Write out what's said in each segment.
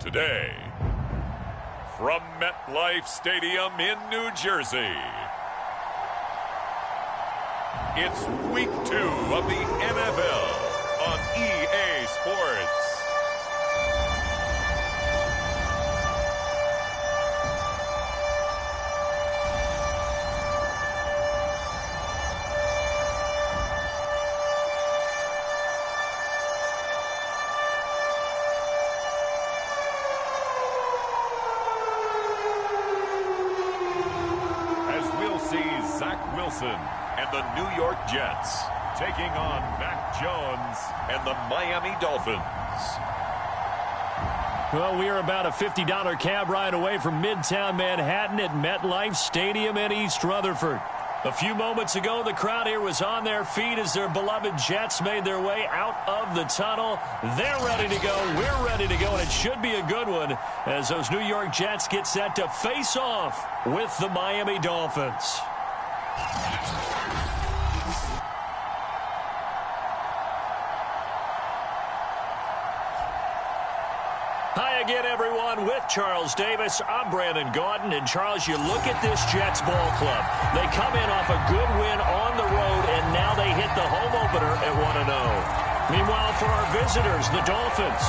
Today, from MetLife Stadium in New Jersey, it's Week 2 of the NFL on EA Sports. And the New York Jets taking on Mac Jones and the Miami Dolphins. Well, we are about a $50 cab ride away from Midtown Manhattan at MetLife Stadium in East Rutherford. A few moments ago, the crowd here was on their feet as their beloved Jets made their way out of the tunnel. They're ready to go. We're ready to go, and it should be a good one as those New York Jets get set to face off with the Miami Dolphins. Hi again, everyone. With Charles Davis, I'm Brandon Gaudin. And, Charles, you look at this Jets ball club. They come in off a good win on the road, and now they hit the home opener at 1-0. Meanwhile, for our visitors, the Dolphins,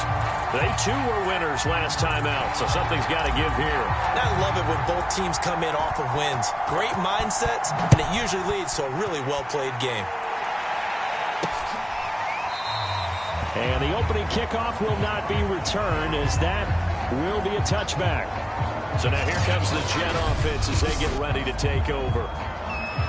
they, too, were winners last time out, so something's got to give here. I love it when both teams come in off of wins. Great mindsets, and it usually leads to a really well-played game. And the opening kickoff will not be returned, as that will be a touchback. So now here comes the Jet offense as they get ready to take over.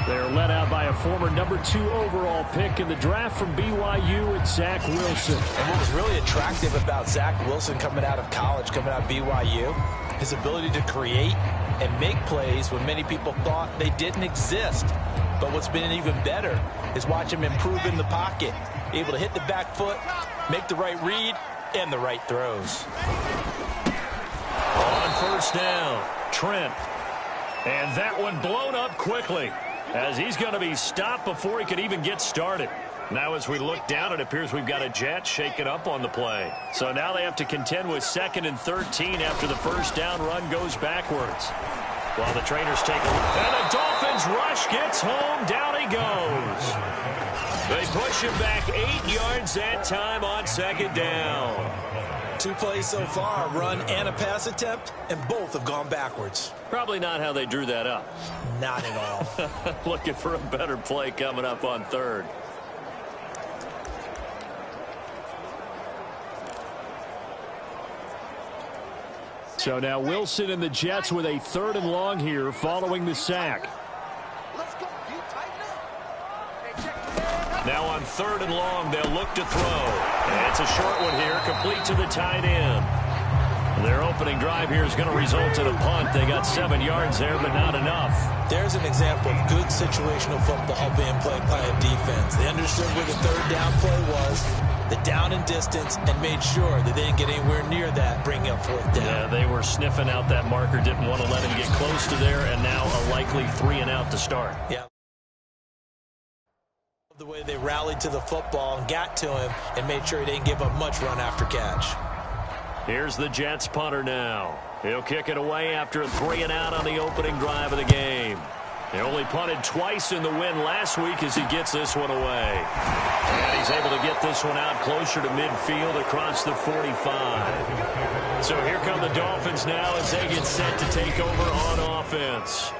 They're led out by a former number 2 overall pick in the draft from BYU, and Zach Wilson. And what was really attractive about Zach Wilson coming out of college, coming out of BYU, his ability to create and make plays when many people thought they didn't exist. But what's been even better is watch him improve in the pocket, able to hit the back foot, make the right read, and the right throws. On first down, Trent. And that one blown up quickly, as he's going to be stopped before he could even get started. Now as we look down, it appears we've got a Jet shaking up on the play. So now they have to contend with 2nd and 13 after the first down run goes backwards. While the trainers take a look. And the Dolphins rush gets home. Down he goes. They push him back 8 yards that time on 2nd down. 2 plays so far, a run and a pass attempt, and both have gone backwards. Probably not how they drew that up. Not at all. Looking for a better play coming up on 3rd. So now Wilson and the Jets with a 3rd and long here following the sack. Now on 3rd and long, they'll look to throw. And it's a short one here, complete to the tight end. Their opening drive here is going to result in a punt. They got 7 yards there, but not enough. There's an example of good situational football being played by a defense. They understood where the 3rd down play was, the down and distance, and made sure that they didn't get anywhere near that, bringing up 4th down. Yeah, they were sniffing out that marker, didn't want to let him get close to there, and now a likely 3 and out to start. Yeah. The way they rallied to the football and got to him and made sure he didn't give up much run after catch. Here's the Jets punter now. He'll kick it away after a 3 and out on the opening drive of the game. He only punted twice in the win last week as he gets this one away. And he's able to get this one out closer to midfield across the 45. So here come the Dolphins now as they get set to take over on offense.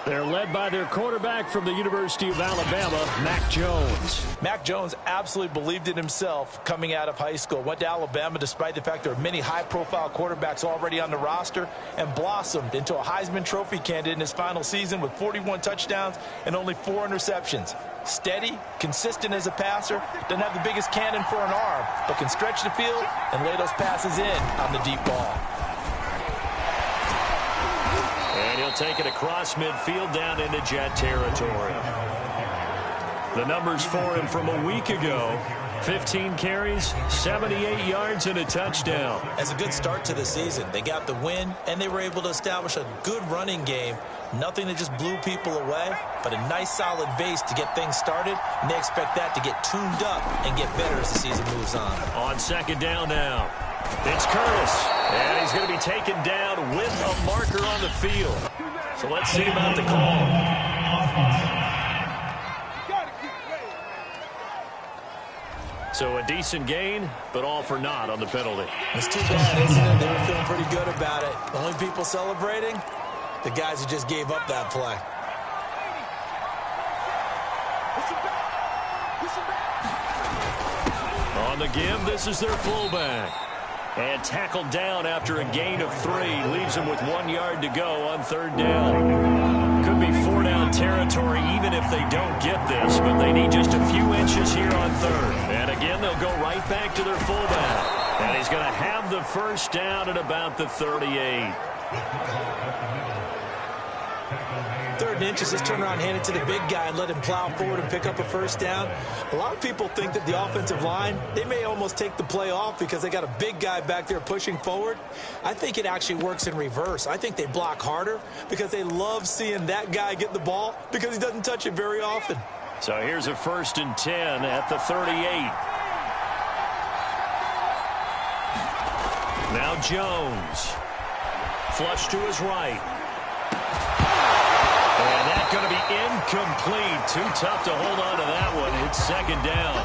They're led by their quarterback from the University of Alabama, Mac Jones. Mac Jones absolutely believed in himself coming out of high school. Went to Alabama despite the fact there are many high-profile quarterbacks already on the roster, and blossomed into a Heisman Trophy candidate in his final season with 41 touchdowns and only 4 interceptions. Steady, consistent as a passer, doesn't have the biggest cannon for an arm, but can stretch the field and lay those passes in on the deep ball. And he'll take it across midfield down into Jet territory. The numbers for him from a week ago: 15 carries, 78 yards, and a touchdown. As a good start to the season, they got the win, and they were able to establish a good running game. Nothing that just blew people away, but a nice solid base to get things started, and they expect that to get tuned up and get better as the season moves on. On 2nd down now, It's Curtis, and he's going to be taken down with a marker on the field. So let's see about the call. So a decent gain, but all for naught on the penalty. It's too bad, isn't it? They were feeling pretty good about it. The only people celebrating, the guys who just gave up that play. On the give, this is their fullback. And tackled down after a gain of 3. Leaves him with 1 yard to go on 3rd down. Could be 4-down territory even if they don't get this, but they need just a few inches here on 3rd. And again, they'll go right back to their fullback. And he's going to have the 1st down at about the 38. 3rd and inches, just turn around, hand it to the big guy and let him plow forward and pick up a 1st down. A lot of people think that the offensive line, they may almost take the play off because they got a big guy back there pushing forward. I think it actually works in reverse. I think they block harder because they love seeing that guy get the ball because he doesn't touch it very often. So here's a 1st and 10 at the 38. Now Jones. Flush to his right. And that's going to be incomplete. Too tough to hold on to that one. It's 2nd down.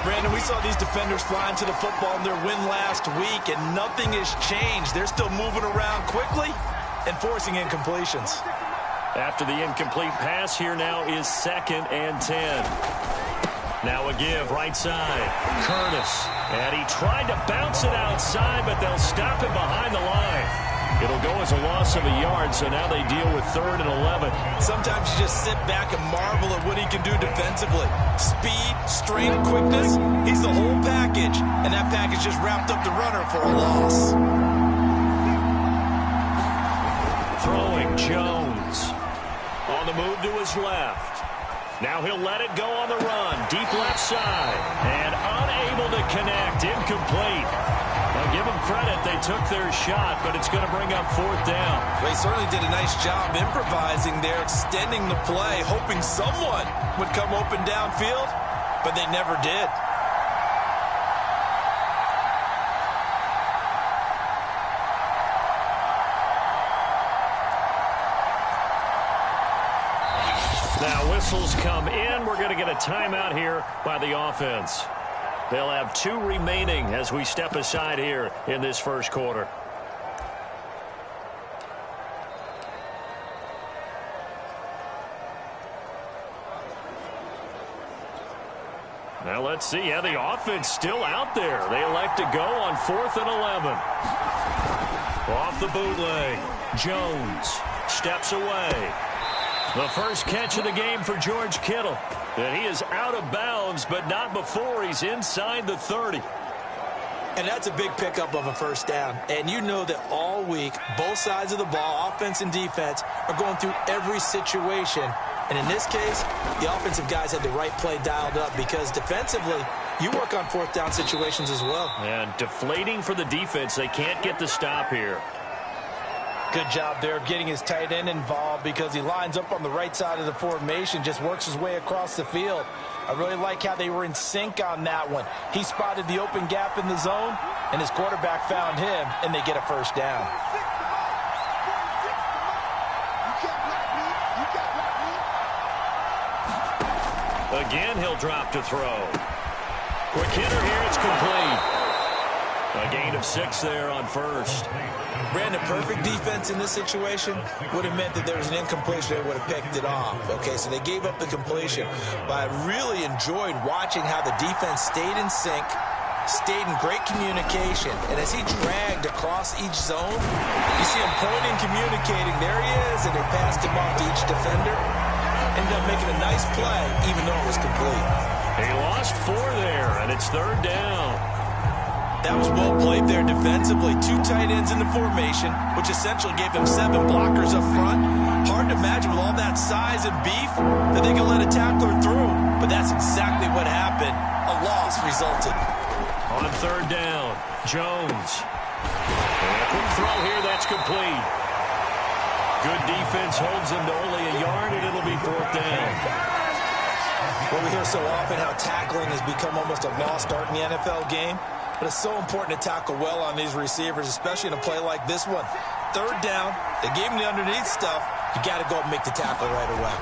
Brandon, we saw these defenders flying to the football in their win last week, and nothing has changed. They're still moving around quickly and forcing incompletions. After the incomplete pass, here now is 2nd and 10. Now a give, right side. Curtis. And he tried to bounce it outside, but they'll stop him behind the line. It'll go as a loss of a yard, so now they deal with 3rd and 11. Sometimes you just sit back and marvel at what he can do defensively. Speed, strength, quickness, he's the whole package. And that package just wrapped up the runner for a loss. Throwing Jones. On the move to his left. Now he'll let it go on the run. Deep left side. And unable to connect. Incomplete. Now give them credit. They took their shot, but it's going to bring up 4th down. They certainly did a nice job improvising there, extending the play, hoping someone would come open downfield, but they never did. Now whistles come in. We're going to get a timeout here by the offense. They'll have 2 remaining as we step aside here in this 1st quarter. Now let's see. Yeah, the offense still out there. They elect to go on 4th and 11. Off the bootleg. Jones steps away. The first catch of the game for George Kittle. And he is out of bounds, but not before he's inside the 30. And that's a big pickup of a 1st down. And you know that all week, both sides of the ball, offense and defense, are going through every situation. And in this case, the offensive guys had the right play dialed up because defensively, you work on 4th down situations as well. And deflating for the defense. They can't get the stop here. Good job there of getting his tight end involved because he lines up on the right side of the formation, just works his way across the field. I really like how they were in sync on that one. He spotted the open gap in the zone, and his quarterback found him, and they get a 1st down. Again, he'll drop to throw. Quick hitter here, it's complete. A gain of 6 there on 1st. Brandon, perfect defense in this situation would have meant that there was an incompletion. They would have picked it off. Okay, so they gave up the completion. But I really enjoyed watching how the defense stayed in sync, stayed in great communication. And as he dragged across each zone, you see him pointing, communicating. There he is, and they passed him off to each defender. Ended up making a nice play, even though it was complete. He lost 4 there, and it's 3rd down. That was well played there defensively. 2 tight ends in the formation, which essentially gave them 7 blockers up front. Hard to imagine with all that size and beef that they could let a tackler through. But that's exactly what happened. A loss resulted. On 3rd down, Jones. And a quick throw here, that's complete. Good defense holds him to only a yard, and it'll be 4th down. Well, we hear so often how tackling has become almost a lost art in the NFL game. But it's so important to tackle well on these receivers, especially in a play like this one. Third down, they gave him the underneath stuff. You got to go and make the tackle right away.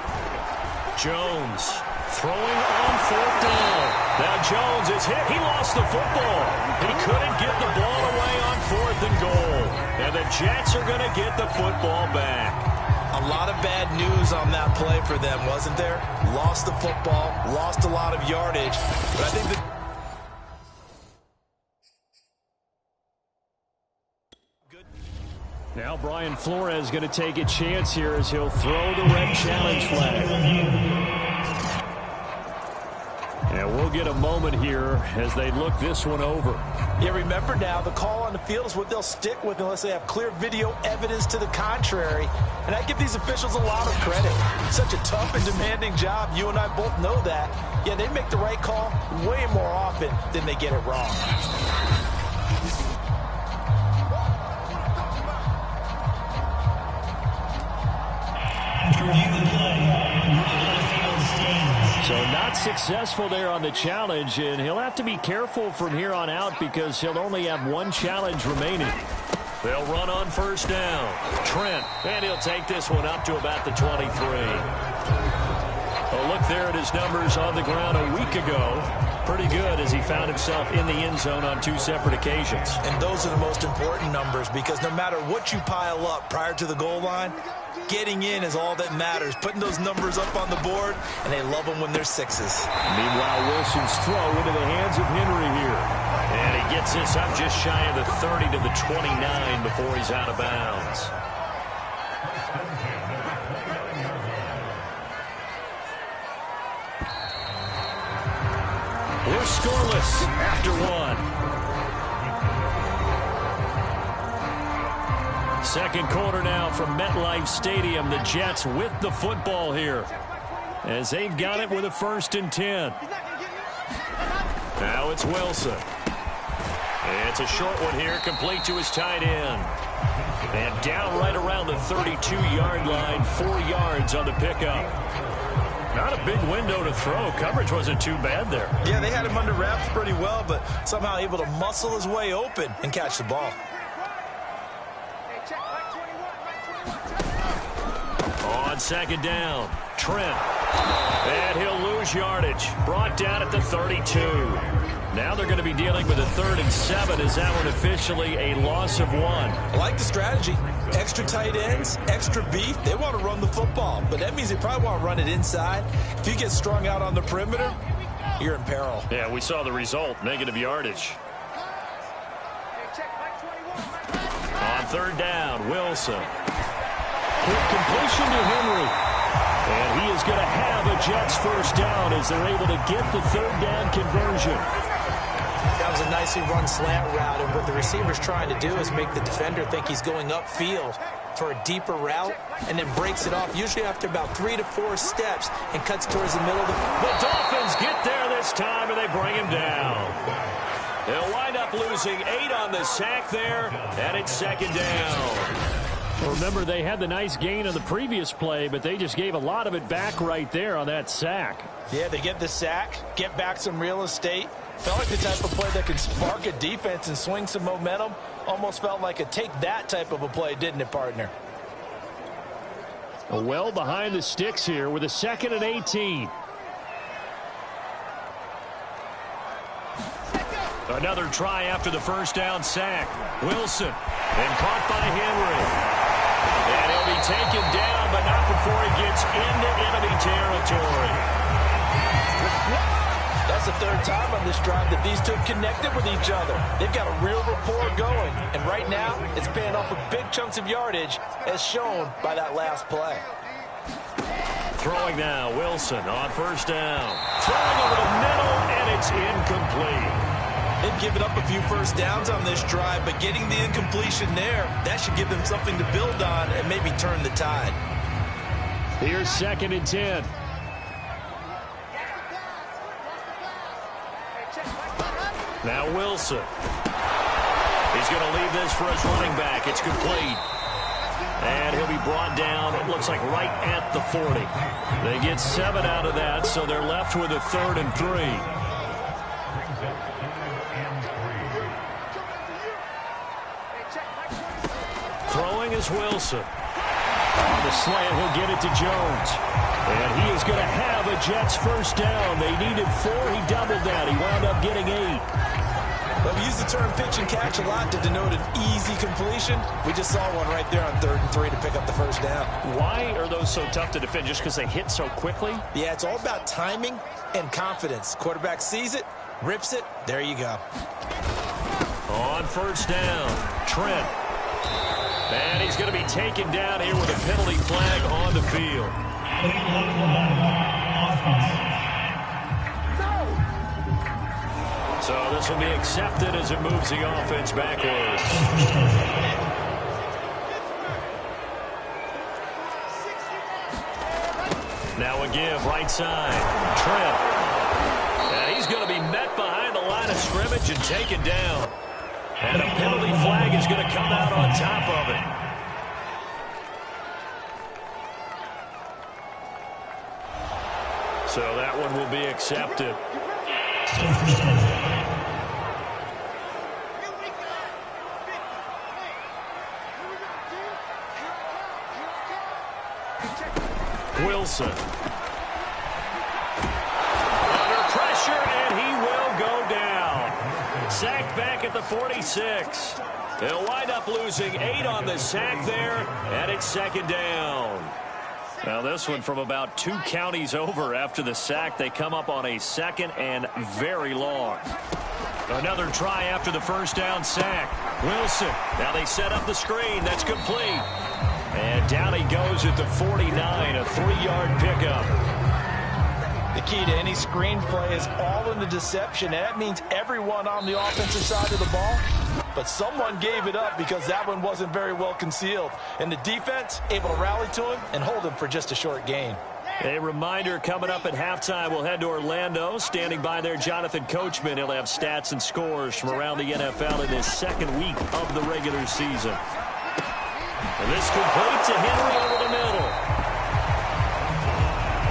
Jones throwing on fourth down. Now Jones is hit. He lost the football. He couldn't get the ball away on 4th and goal. And the Jets are going to get the football back. A lot of bad news on that play for them, wasn't there? Lost the football, lost a lot of yardage. But I think that... Now Brian Flores going to take a chance here as he'll throw the red challenge flag. And we'll get a moment here as they look this one over. Yeah, remember now, the call on the field is what they'll stick with unless they have clear video evidence to the contrary. And I give these officials a lot of credit. Such a tough and demanding job. You and I both know that. Yeah, they make the right call way more often than they get it wrong. So not successful there on the challenge, and he'll have to be careful from here on out because he'll only have one challenge remaining. They'll run on first down. Trent, and he'll take this one up to about the 23. A look there at his numbers on the ground a week ago. Pretty good as he found himself in the end zone on 2 separate occasions. And those are the most important numbers because no matter what you pile up prior to the goal line, getting in is all that matters. Putting those numbers up on the board, and they love them when they're 6s. Meanwhile, Wilson's throw into the hands of Henry here. And he gets this up just shy of the 30 to the 29 before he's out of bounds. We're scoreless after 1. Second quarter now from MetLife Stadium. The Jets with the football here as they've got it with a 1st and 10. Now it's Wilson. It's a short one here, complete to his tight end. And down right around the 32-yard line, 4 yards on the pickup. Not a big window to throw. Coverage wasn't too bad there. Yeah, they had him under wraps pretty well, but somehow able to muscle his way open and catch the ball. On second down, Trent. And he'll lose yardage. Brought down at the 32. Now they're going to be dealing with a 3rd and 7. Is that one officially a loss of 1? I like the strategy. Extra tight ends, extra beef. They want to run the football, but that means they probably want to run it inside. If you get strung out on the perimeter, you're in peril. Yeah, we saw the result, negative yardage. On 3rd down, Wilson. Quick completion to Henry. And he is going to have a Jets 1st down as they're able to get the 3rd down conversion. That was a nicely run slant route, and what the receiver's trying to do is make the defender think he's going upfield for a deeper route and then breaks it off, usually after about 3 to 4 steps, and cuts towards the middle of the... The Dolphins get there this time, and they bring him down. They'll wind up losing 8 on the sack there, and it's 2nd down. Remember, they had the nice gain on the previous play, but they just gave a lot of it back right there on that sack. Yeah, they get the sack, get back some real estate. Felt like the type of play that could spark a defense and swing some momentum. Almost felt like a take that type of a play, didn't it, partner? Well behind the sticks here with a 2nd and 18. Another try after the 1st down sack. Wilson, and caught by Henry. And he'll be taken down, but not before he gets into enemy territory. That's the 3rd time on this drive that these two connected with each other. They've got a real rapport going, and right now it's paying off with big chunks of yardage, as shown by that last play. Throwing now, Wilson on 1st down. Throwing over the middle, and it's incomplete. They've given up a few 1st downs on this drive, but getting the incompletion there, that should give them something to build on and maybe turn the tide. Here's 2nd and 10. Now Wilson. He's going to leave this for his running back. It's complete. And he'll be brought down, it looks like right at the 40. They get 7 out of that, so they're left with a 3rd and 3. is Wilson. On the slant, he'll get it to Jones. And he is going to have a Jets first down. They needed 4. He doubled that. He wound up getting 8. Well, we use the term pitch and catch a lot to denote an easy completion. We just saw one right there on 3rd and 3 to pick up the first down. Why are those so tough to defend? Just because they hit so quickly? Yeah, it's all about timing and confidence. Quarterback sees it, rips it, there you go. On first down, Trent. And he's going to be taken down here with a penalty flag on the field. So this will be accepted as it moves the offense backwards. Now a give, right side, Trent. And he's going to be met behind the line of scrimmage and taken down. And a penalty flag is going to come out on top of it. So that one will be accepted. Wilson. Under pressure, and he will go down. Sacked back at the 46. They'll wind up losing 8 on the sack there, and it's second down. Now this one from about 2 counties over after the sack. They come up on a second and very long. Another try after the first down sack. Wilson. Now they set up the screen. That's complete. And down he goes at the 49, a 3-yard pickup. The key to any screen play is all in the deception, and that means everyone on the offensive side of the ball. But someone gave it up because that one wasn't very well concealed. And the defense able to rally to him and hold him for just a short gain. A reminder coming up at halftime. We'll head to Orlando. Standing by there, Jonathan Coachman. He'll have stats and scores from around the NFL in his second week of the regular season. And this complete to Henry over the middle.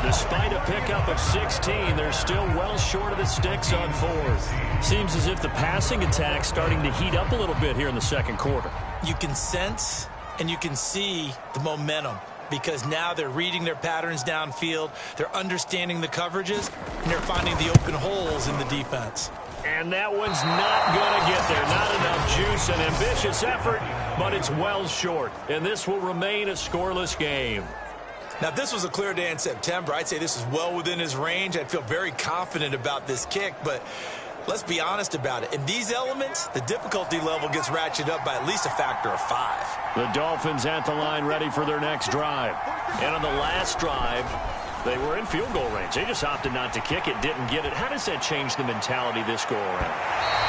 Despite a pickup of 16, they're still well short of the sticks on 4th. Seems as if the passing attack's starting to heat up a little bit here in the second quarter. You can sense and you can see the momentum because now they're reading their patterns downfield, they're understanding the coverages, and they're finding the open holes in the defense. And that one's not going to get there. Not enough juice, an ambitious effort, but it's well short. And this will remain a scoreless game. Now, if this was a clear day in September, I'd say this is well within his range. I'd feel very confident about this kick, but let's be honest about it. In these elements, the difficulty level gets ratcheted up by at least a factor of 5. The Dolphins at the line ready for their next drive. And on the last drive, they were in field goal range. They just opted not to kick it, didn't get it. How does that change the mentality this go around?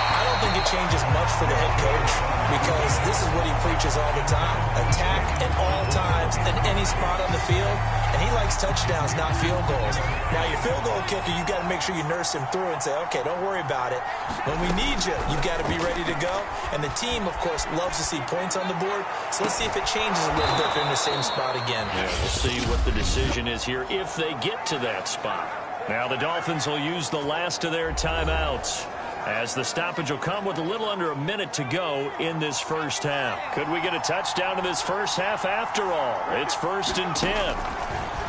I don't think it changes much for the head coach because this is what he preaches all the time. Attack at all times in any spot on the field, and he likes touchdowns, not field goals. Now, your field goal kicker, you got to make sure you nurse him through and say, okay, don't worry about it. When we need you, you've got to be ready to go. And the team, of course, loves to see points on the board. So let's see if it changes a little bit if they're in the same spot again. Yeah, we'll see what the decision is here if they get to that spot. Now the Dolphins will use the last of their timeouts, as the stoppage will come with a little under a minute to go in this first half. Could we get a touchdown in this first half after all? It's 1st and 10.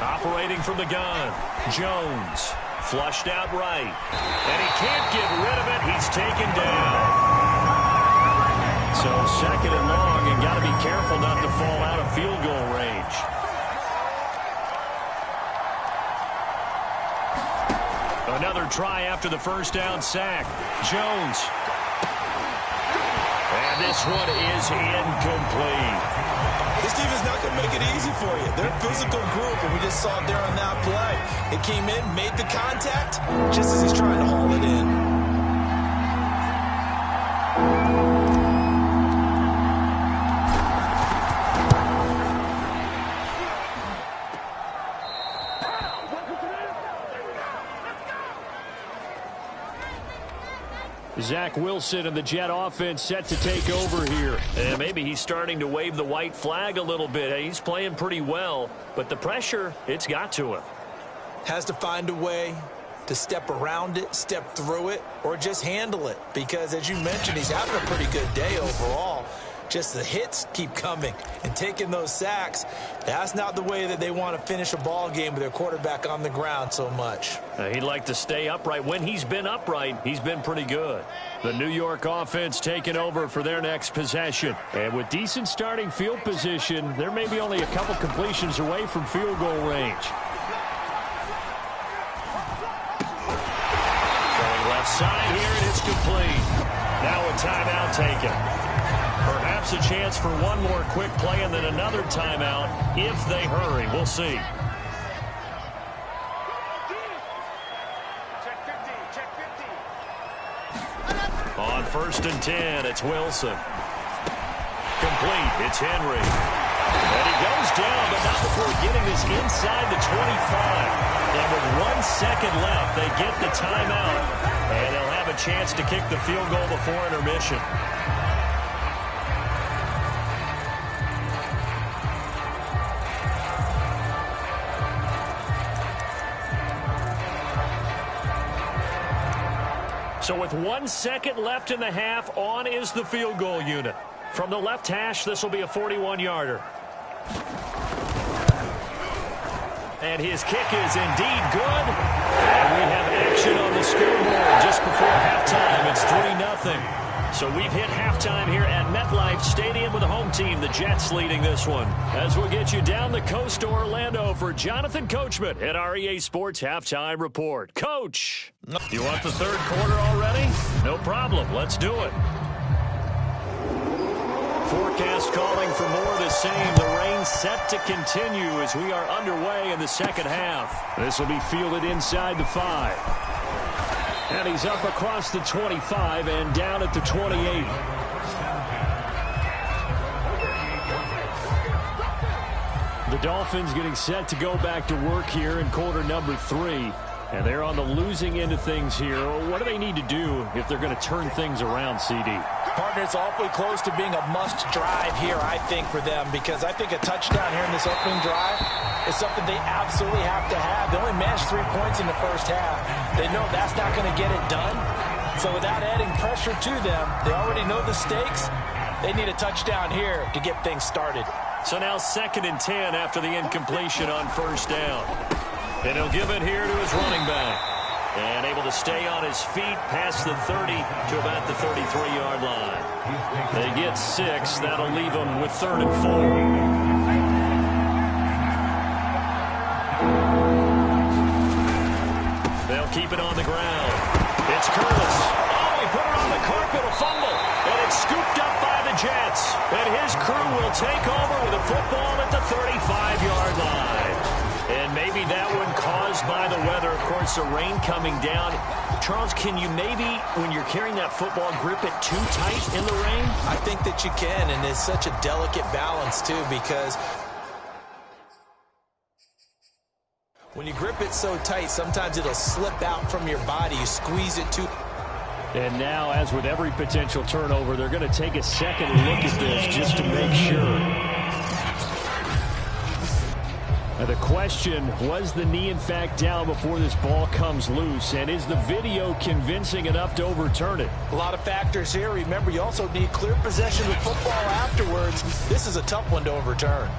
Operating from the gun, Jones. Flushed out right. And he can't get rid of it. He's taken down. So 2nd and long, and got to be careful not to fall out of field goal range. Another try after the first down sack. Jones. And this one is incomplete. This team is not going to make it easy for you. They're a physical group, and we just saw it there on that play. It came in, made the contact, just as he's trying to haul it in. Zach Wilson and the Jet offense set to take over here. And maybe he's starting to wave the white flag a little bit. He's playing pretty well, but the pressure, it's got to him. Has to find a way to step around it, step through it, or just handle it. Because, as you mentioned, he's having a pretty good day overall. Just the hits keep coming and taking those sacks. That's not the way that they want to finish a ball game with their quarterback on the ground so much. He'd like to stay upright. When he's been upright, he's been pretty good. The New York offense taking over for their next possession. And with decent starting field position, they're maybe only a couple completions away from field goal range. Going left side here, and it's complete. Now a timeout taken. Perhaps a chance for one more quick play and then another timeout if they hurry. We'll see. On 1st and 10, it's Wilson. Complete. It's Henry. And he goes down, but not before getting this inside the 25. And with 1 second left, they get the timeout. And they'll have a chance to kick the field goal before intermission. So with 1 second left in the half, on is the field goal unit. From the left hash, this will be a 41-yarder. And his kick is indeed good. And we have action on the scoreboard just before halftime. It's 3-0. So we've hit halftime here at MetLife Stadium with the home team, the Jets, leading this one. As we'll get you down the coast to Orlando for Jonathan Coachman at our EA Sports Halftime Report. Coach, you want the third quarter already? No problem. Let's do it. Forecast calling for more of the same. The rain set to continue as we are underway in the second half. This will be fielded inside the 5. And he's up across the 25 and down at the 28. The Dolphins getting set to go back to work here in quarter number 3. And they're on the losing end of things here. What do they need to do if they're going to turn things around, CD? Partner, it's awfully close to being a must drive here, I think, for them, because I think a touchdown here in this opening drive is something they absolutely have to have. They only managed 3 points in the first half. They know that's not going to get it done. So without adding pressure to them, they already know the stakes. They need a touchdown here to get things started. So now 2nd and 10 after the incompletion on 1st down. And he'll give it here to his running back. And able to stay on his feet past the 30 to about the 33-yard line. They get 6. That'll leave them with 3rd and 4. They'll keep it on the ground. It's Curtis. Oh, he put it on the carpet, a fumble. And it's scooped up by the Jets. And his crew will take over with a football at the 35-yard line. And maybe that one caused by the weather. Of course, the rain coming down. Charles, can you maybe, when you're carrying that football, grip it too tight in the rain? I think that you can, and it's such a delicate balance, too, because when you grip it so tight, sometimes it'll slip out from your body. You squeeze it too. And now, as with every potential turnover, they're going to take a second look at this just to make sure. Now the question, was the knee in fact down before this ball comes loose? And is the video convincing enough to overturn it? A lot of factors here. Remember, you also need clear possession of football afterwards. This is a tough one to overturn.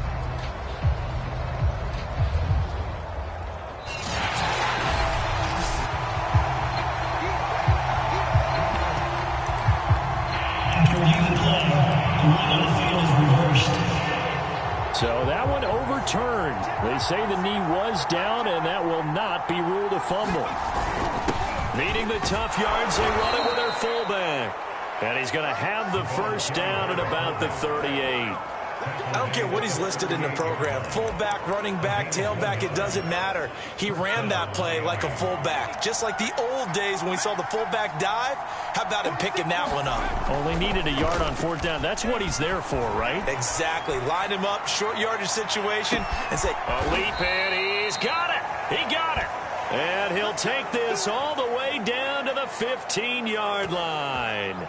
So that one overturned. They say the knee was down, and that will not be ruled a fumble. Needing the tough yards, they run it with their fullback. And he's going to have the first down at about the 38. I don't care what he's listed in the program. Fullback, running back, tailback, it doesn't matter. He ran that play like a fullback. Just like the old days when we saw the fullback dive. How about him picking that one up? Only needed a yard on 4th down. That's what he's there for, right? Exactly. Line him up, short yardage situation, and say, a leap, and he's got it. He got it. And he'll take this all the way down to the 15-yard line.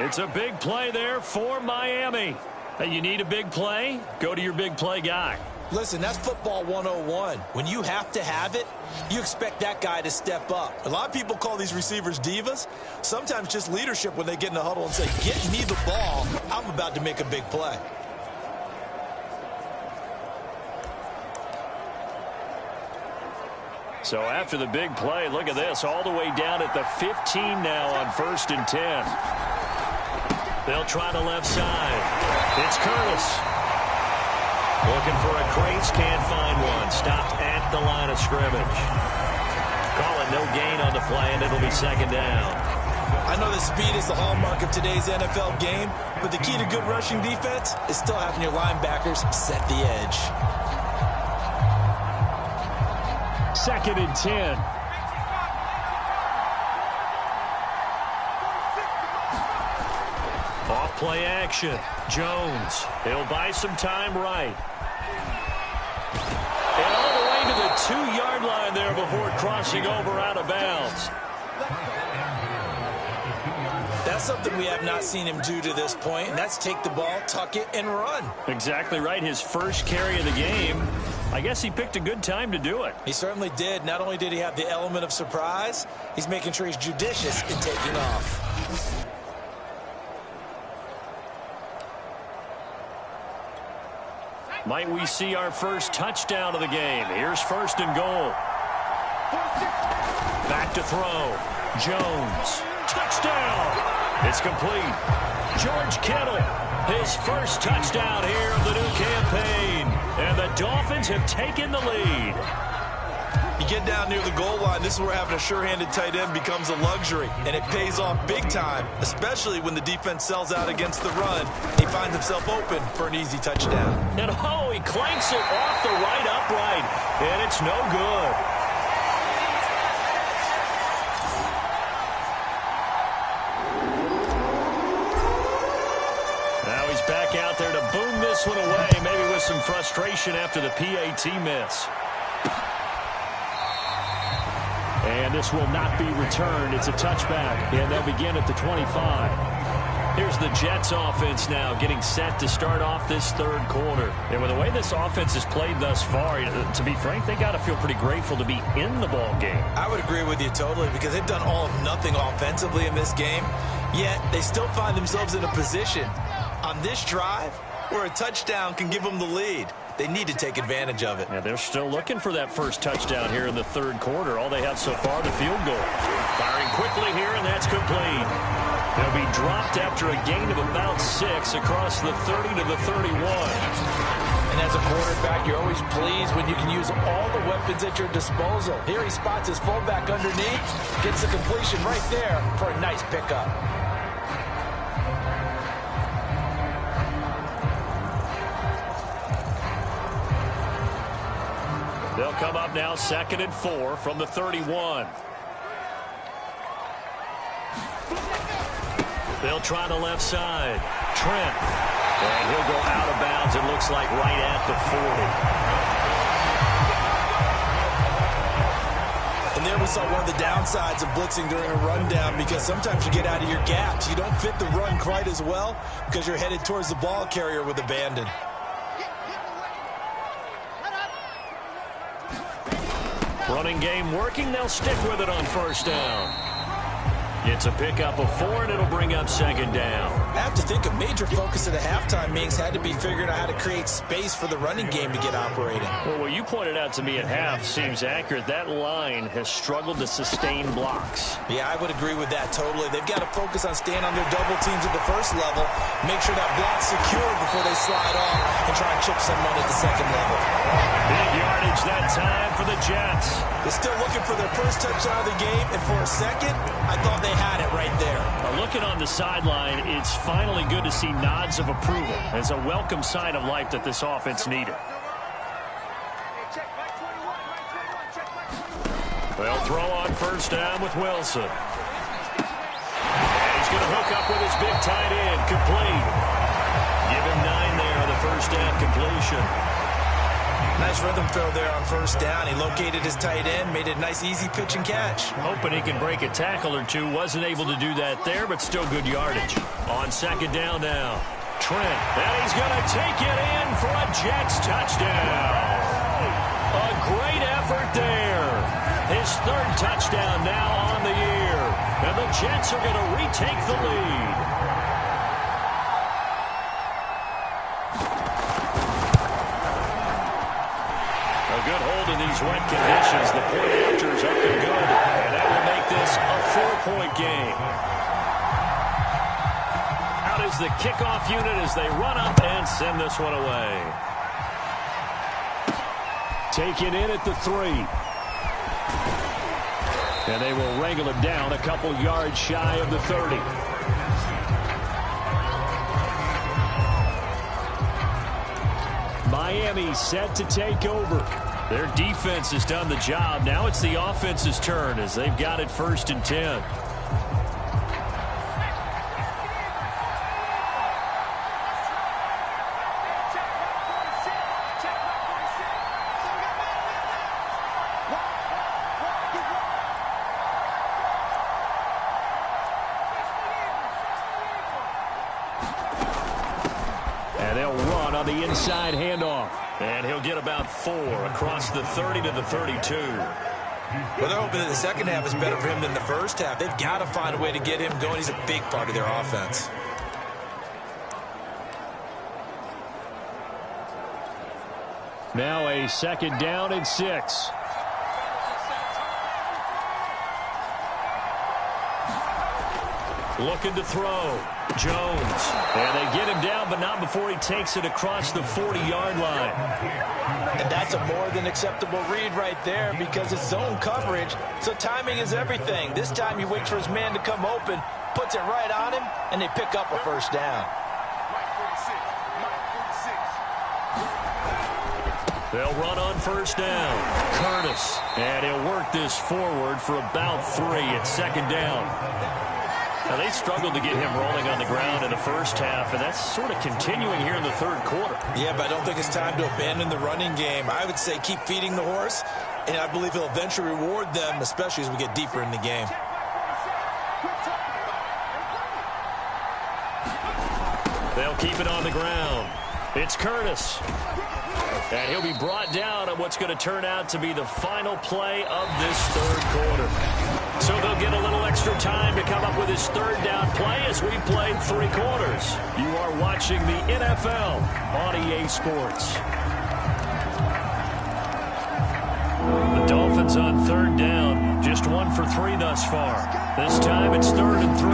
It's a big play there for Miami. Hey, you need a big play? Go to your big play guy. Listen, that's football 101. When you have to have it, you expect that guy to step up. A lot of people call these receivers divas. Sometimes just leadership when they get in the huddle and say, get me the ball. I'm I'm about to make a big play. So after the big play, look at this, all the way down at the 15 now on 1st and 10. They'll try the left side. It's Curtis. Looking for a crease, can't find one. Stopped at the line of scrimmage. Call it no gain on the play, and it'll be 2nd down. I know that speed is the hallmark of today's NFL game, but the key to good rushing defense is still having your linebackers set the edge. 2nd and 10. Off play action. Jones. He'll buy some time right. And all the way to the 2-yard line there before crossing over out of bounds. That's something we have not seen him do to this point, and that's take the ball, tuck it, and run. Exactly right. His first carry of the game. I guess he picked a good time to do it. He certainly did. Not only did he have the element of surprise, he's making sure he's judicious in taking off. Might we see our first touchdown of the game? Here's 1st and goal. Back to throw. Jones. Touchdown. It's complete. George Kittle. His first touchdown here of the new campaign. And the Dolphins have taken the lead. You get down near the goal line, this is where having a sure-handed tight end becomes a luxury. And it pays off big time, especially when the defense sells out against the run. He finds himself open for an easy touchdown. And oh, he clanks it off the right upright. And it's no good. Now he's back out there to boom this one away, maybe with some frustration after the PAT miss. And this will not be returned. It's a touchback, and they'll begin at the 25. Here's the Jets offense now getting set to start off this 3rd quarter. And with the way this offense has played thus far, to be frank, they got to feel pretty grateful to be in the ball game. I would agree with you totally, because they've done all of nothing offensively in this game, yet they still find themselves in a position on this drive where a touchdown can give them the lead. They need to take advantage of it. Yeah, they're still looking for that first touchdown here in the 3rd quarter. All they have so far, the field goal. Firing quickly here, and that's complete. They'll be dropped after a gain of about 6 across the 30 to the 31. And as a quarterback, you're always pleased when you can use all the weapons at your disposal. Here he spots his fullback underneath, gets the completion right there for a nice pickup. They'll come up now 2nd and 4 from the 31. They'll try the left side. Trent. And he'll go out of bounds, it looks like, right at the 40. And there we saw one of the downsides of blitzing during a rundown, because sometimes you get out of your gaps. You don't fit the run quite as well because you're headed towards the ball carrier with abandon. Running game working. They'll stick with it on 1st down. It's a pickup of 4, and it'll bring up 2nd down. I have to think a major focus of the halftime meetings had to be figuring out how to create space for the running game to get operating. Well, what you pointed out to me at half seems accurate. That line has struggled to sustain blocks. Yeah, I would agree with that totally. They've got to focus on staying on their double teams at the 1st level, make sure that block's secure before they slide off and try and chip someone at the 2nd level. Big yardage that time for the Jets. They're still looking for their first touchdown of the game, and for a second, I thought they had it right there. Looking on the sideline, it's finally good to see nods of approval. It's a welcome sign of life that this offense needed. They'll throw on 1st down with Wilson. And he's going to hook up with his big tight end, complete. Give him 9 there on the 1st down completion. Nice rhythm throw there on 1st down. He located his tight end, made it a nice easy pitch and catch. Hoping he can break a tackle or two. Wasn't able to do that there, but still good yardage. On 2nd down now. Trent. And he's going to take it in for a Jets touchdown. A great effort there. His 3rd touchdown now on the year. And the Jets are going to retake the lead. field in these wet conditions. The point after is up and good, and that will make this a 4-point game. Out is the kickoff unit as they run up and send this one away. Taken in at the 3. And they will wrangle him down a couple yards shy of the 30. Miami set to take over. Their defense has done the job. Now it's the offense's turn as they've got it 1st and 10. The inside handoff, and he'll get about 4 across the 30 to the 32. Well, they're hoping that the second half is better for him than the first half. They've got to find a way to get him going. He's a big part of their offense. Now a 2nd down and 6. Looking to throw. Jones. And they get him down, but not before he takes it across the 40-yard line. And that's a more than acceptable read right there because it's zone coverage, so timing is everything. This time he waits for his man to come open, puts it right on him, and they pick up a 1st down. They'll run on 1st down. Curtis. And he'll work this forward for about 3 at 2nd down. Now, they struggled to get him rolling on the ground in the first half, and that's sort of continuing here in the 3rd quarter. Yeah, but I don't think it's time to abandon the running game. I would say keep feeding the horse, and I believe he'll eventually reward them, especially as we get deeper in the game. They'll keep it on the ground. It's Curtis. And he'll be brought down on what's going to turn out to be the final play of this 3rd quarter. So they'll get a little extra time to come up with his 3rd down play as we played 3 quarters. You are watching the NFL on EA Sports. The Dolphins on 3rd down, just 1 for 3 thus far. This time it's 3rd and 3.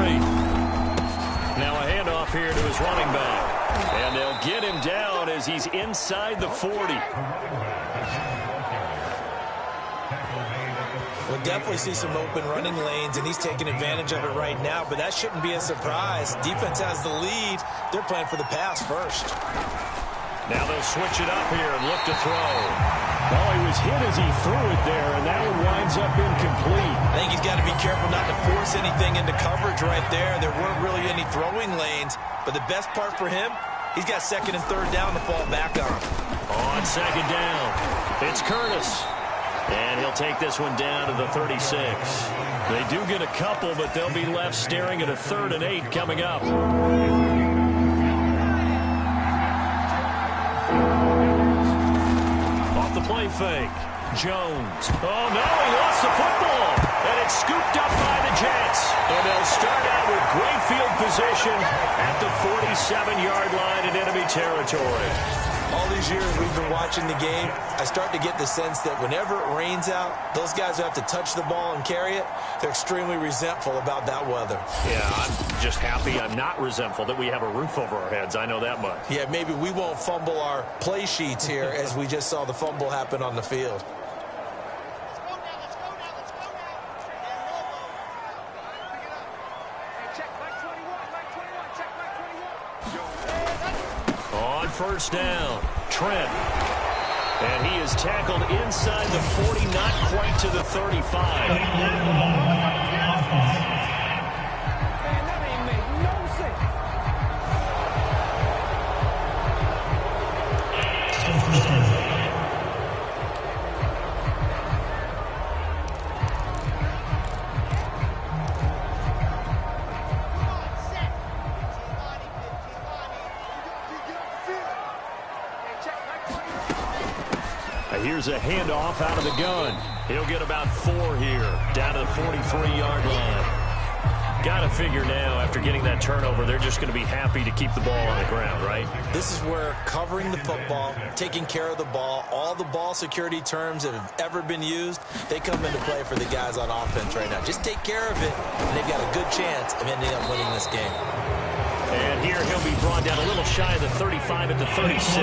Now a handoff here to his running back. And they'll get him down as he's inside the 40. We'll definitely see some open running lanes, and he's taking advantage of it right now, but that shouldn't be a surprise. Defense has the lead. They're playing for the pass first. Now they'll switch it up here and look to throw. Well, he was hit as he threw it there, and that one winds up incomplete. I think he's got to be careful not to force anything into coverage right there. There weren't really any throwing lanes, but the best part for him, he's got 2nd and 3rd down to fall back on. On 2nd down, it's Curtis. And he'll take this one down to the 36. They do get a couple, but they'll be left staring at a 3rd and 8 coming up. Off the play fake. Jones. Oh, no, he lost the football. And it's scooped up by the Jets. And they'll start out with great field position at the 47-yard line in enemy territory. All these years we've been watching the game, I start to get the sense that whenever it rains out, those guys who have to touch the ball and carry it, they're extremely resentful about that weather. Yeah, I'm just happy I'm not resentful that we have a roof over our heads. I know that much. Yeah, maybe we won't fumble our play sheets here as we just saw the fumble happen on the field. On 1st down, Trent. And he is tackled inside the 40, not quite to the 35. Here's a handoff out of the gun. He'll get about 4 here, down to the 43-yard line. Got to figure now, after getting that turnover, they're just going to be happy to keep the ball on the ground, right? This is where covering the football, taking care of the ball, all the ball security terms that have ever been used, they come into play for the guys on offense right now. Just take care of it, and they've got a good chance of ending up winning this game. And here he'll be brought down a little shy of the 35 at the 36.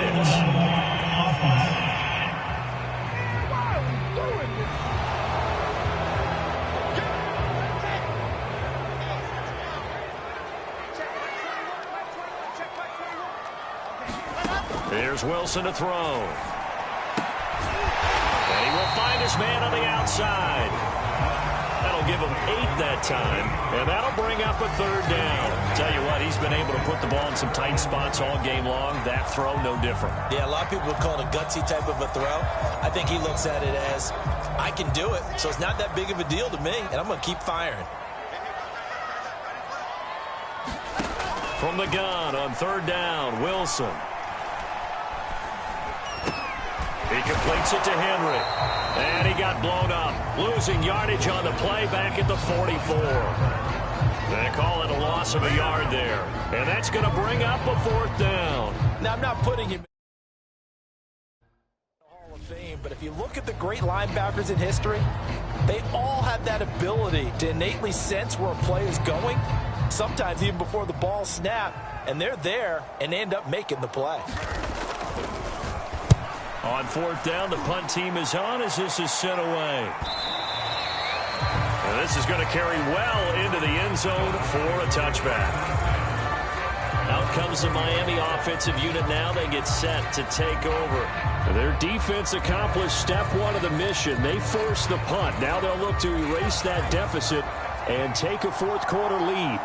Here's Wilson to throw. And he will find his man on the outside. That'll give him 8 that time, and that'll bring up a 3rd down. Tell you what, he's been able to put the ball in some tight spots all game long. That throw, no different. Yeah, a lot of people would call it a gutsy type of a throw. I think he looks at it as, I can do it, so it's not that big of a deal to me, and I'm going to keep firing. From the gun on 3rd down, Wilson. He completes it to Henry. And he got blown up. Losing yardage on the play back at the 44. They call it a loss of a yard there. And that's going to bring up a 4th down. Now, I'm not putting him in the Hall of Fame, but if you look at the great linebackers in history, they all have that ability to innately sense where a play is going, sometimes even before the ball snaps, and they're there and end up making the play. On 4th down, the punt team is on as this is sent away. And this is going to carry well into the end zone for a touchback. Out comes the Miami offensive unit now. They get set to take over. Their defense accomplished step 1 of the mission. They forced the punt. Now they'll look to erase that deficit and take a 4th quarter lead.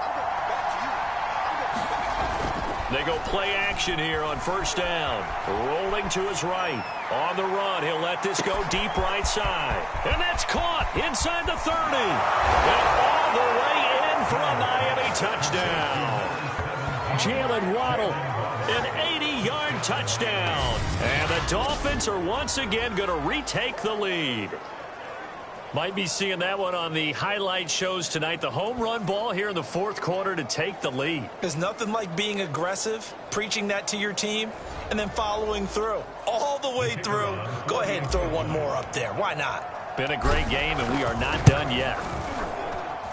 They go play action here on 1st down. Rolling to his right. On the run, he'll let this go deep right side. And that's caught inside the 30. And all the way in for a Miami touchdown. Jalen Waddle, an 80-yard touchdown. And the Dolphins are once again going to retake the lead. Might be seeing that one on the highlight shows tonight. The home run ball here in the 4th quarter to take the lead. There's nothing like being aggressive, preaching that to your team, and then following through. All the way through. Go ahead and throw one more up there. Why not? Been a great game, and we are not done yet.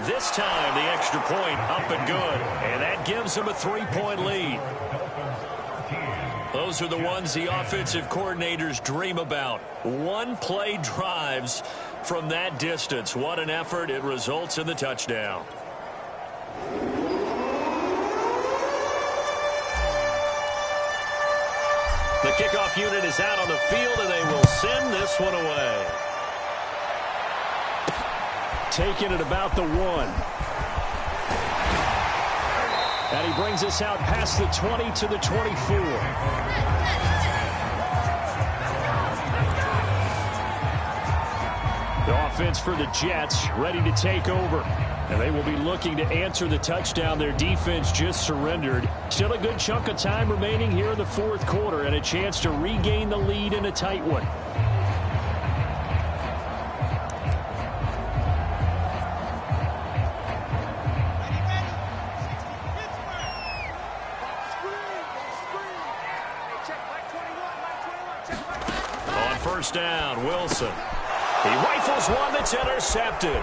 This time, the extra point up and good. And that gives them a 3-point lead. Those are the ones the offensive coordinators dream about. One-play drives from that distance. What an effort. It results in the touchdown. The kickoff unit is out on the field, and they will send this one away. Taking it about the 1. And he brings us out past the 20 to the 24. The offense for the Jets ready to take over. And they will be looking to answer the touchdown their defense just surrendered. Still a good chunk of time remaining here in the 4th quarter and a chance to regain the lead in a tight one. On 1st down, Wilson. He rifles one that's intercepted.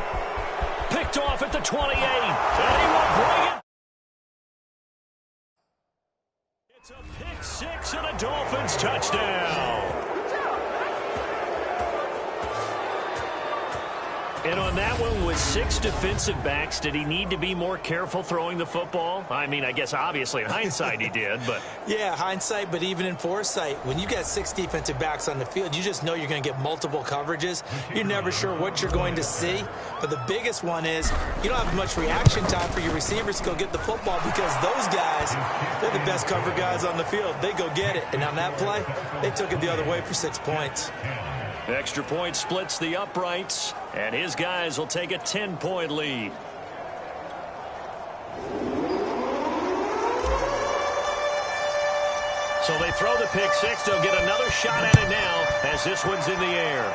Picked off at the 28. And he will bring it. It's a pick 6 and a Dolphins touchdown. And on that one, with 6 defensive backs, did he need to be more careful throwing the football? I mean, I guess obviously in hindsight he did, but... Yeah, hindsight, but even in foresight, when you got 6 defensive backs on the field, you just know you're going to get multiple coverages. You're never sure what you're going to see. But the biggest one is you don't have much reaction time for your receivers to go get the football because those guys, they're the best cover guys on the field. They go get it. And on that play, they took it the other way for 6 points. The extra point splits the uprights, and his guys will take a 10-point lead. So they throw the pick 6. They'll get another shot at it now as this one's in the air.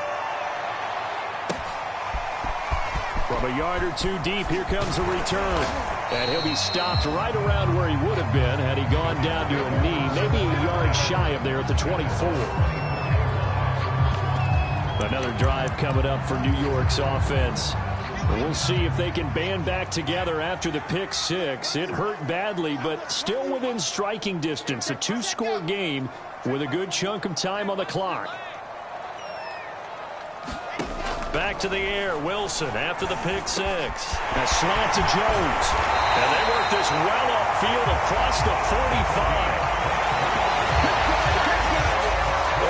From a yard or two deep, here comes a return. And he'll be stopped right around where he would have been had he gone down to a knee, maybe a yard shy of there at the 24. Another drive coming up for New York's offense. We'll see if they can band back together after the pick six. It hurt badly, but still within striking distance. A two-score game with a good chunk of time on the clock. Back to the air, Wilson after the pick six. A slant to Jones. And they work this well upfield across the 45.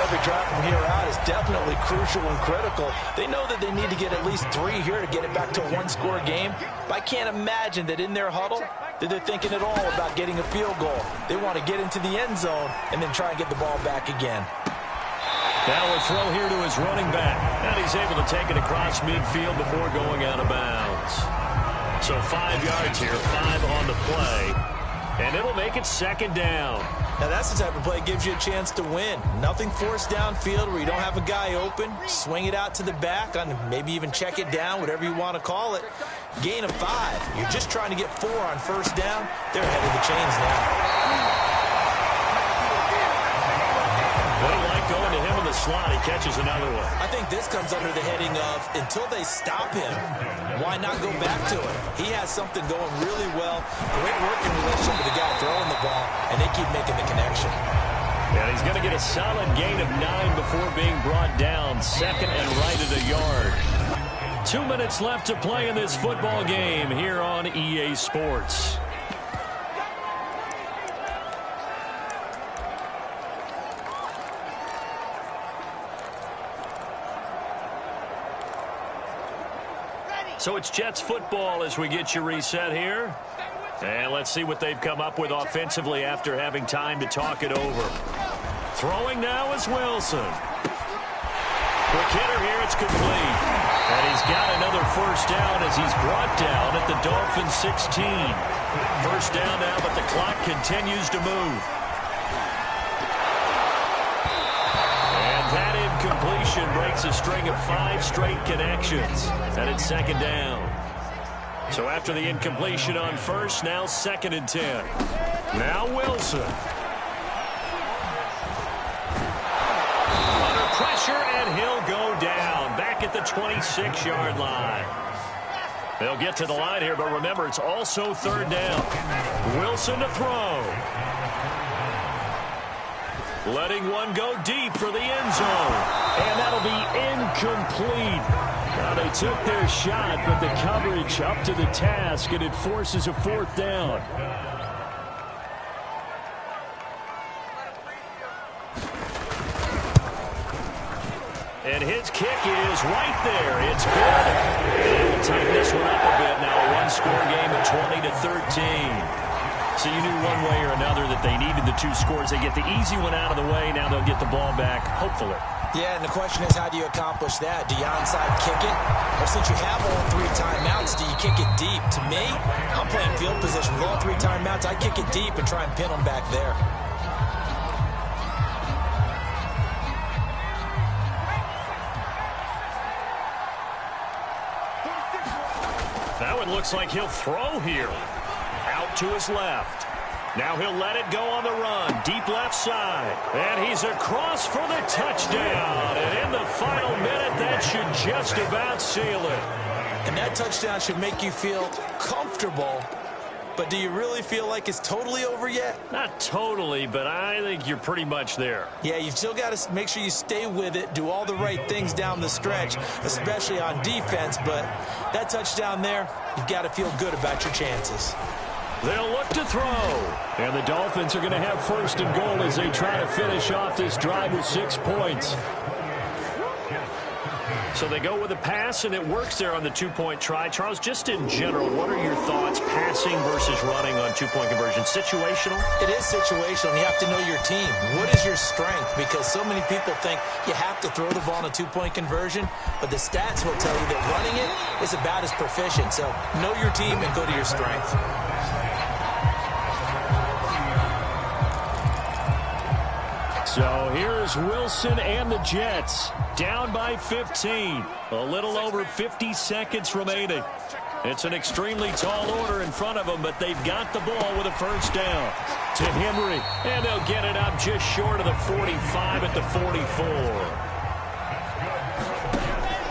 Every drive from here out is definitely crucial and critical. They know that they need to get at least 3 here to get it back to a one-score game. But I can't imagine that in their huddle that they're thinking at all about getting a field goal. They want to get into the end zone and then try and get the ball back again. Now a throw here to his running back. And he's able to take it across midfield before going out of bounds. So 5 yards here, 5 on the play. And it'll make it second down. Now that's the type of play that gives you a chance to win. Nothing forced downfield where you don't have a guy open. Swing it out to the back, on maybe even check it down, whatever you want to call it. Gain of 5. You're just trying to get 4 on first down. They're ahead of the chains now. Going to him in the slot, he catches another one. I think this comes under the heading of until they stop him, why not go back to it? He has something going really well. Great working relationship with the guy throwing the ball, and they keep making the connection. And he's going to get a solid gain of 9 before being brought down. Second and right at a yard. 2 minutes left to play in this football game here on EA Sports. So it's Jets football as we get you reset here. And let's see what they've come up with offensively after having time to talk it over. Throwing now is Wilson. Quick hitter here, it's complete. And he's got another first down as he's brought down at the Dolphins 16. First down now, but the clock continues to move. That incompletion breaks a string of 5 straight connections. And it's second down. So after the incompletion on first, now second and 10. Now Wilson. Under pressure, and he'll go down. Back at the 26-yard line. They'll get to the line here, but remember, it's also third down. Wilson to throw. Letting one go deep for the end zone. And that'll be incomplete. Now they took their shot, but the coverage up to the task, and it forces a fourth down. And his kick is right there. It's good. And we'll tighten this one up a bit now. A one-score game at 20-13. So you knew one way or another that they needed the 2 scores. They get the easy one out of the way. Now they'll get the ball back, hopefully. Yeah, and the question is, how do you accomplish that? Do you onside kick it? Or since you have all 3 timeouts, do you kick it deep? To me, I'm playing field position with all 3 timeouts. I kick it deep and try and pin them back there. That one looks like he'll throw here. Out to his left. Now he'll let it go on the run. Deep left side. And he's across for the touchdown. And in the final minute, that should just about seal it. And that touchdown should make you feel comfortable. But do you really feel like it's totally over yet? Not totally, but I think you're pretty much there. Yeah, you've still got to make sure you stay with it, do all the right things down the stretch, especially on defense. But that touchdown there, you've got to feel good about your chances. They'll look to throw. And the Dolphins are going to have first and goal as they try to finish off this drive with 6 points. So they go with a pass, and it works there on the 2-point try. Charles, just in general, what are your thoughts passing versus running on 2-point conversion? Situational? It is situational, and you have to know your team. What is your strength? Because so many people think you have to throw the ball on a 2-point conversion, but the stats will tell you that running it is about as proficient. So know your team and go to your strength. So here's Wilson and the Jets down by 15. A little over 50 seconds remaining. It's an extremely tall order in front of them, but they've got the ball with a first down. To Henry, and they'll get it up just short of the 45 at the 44.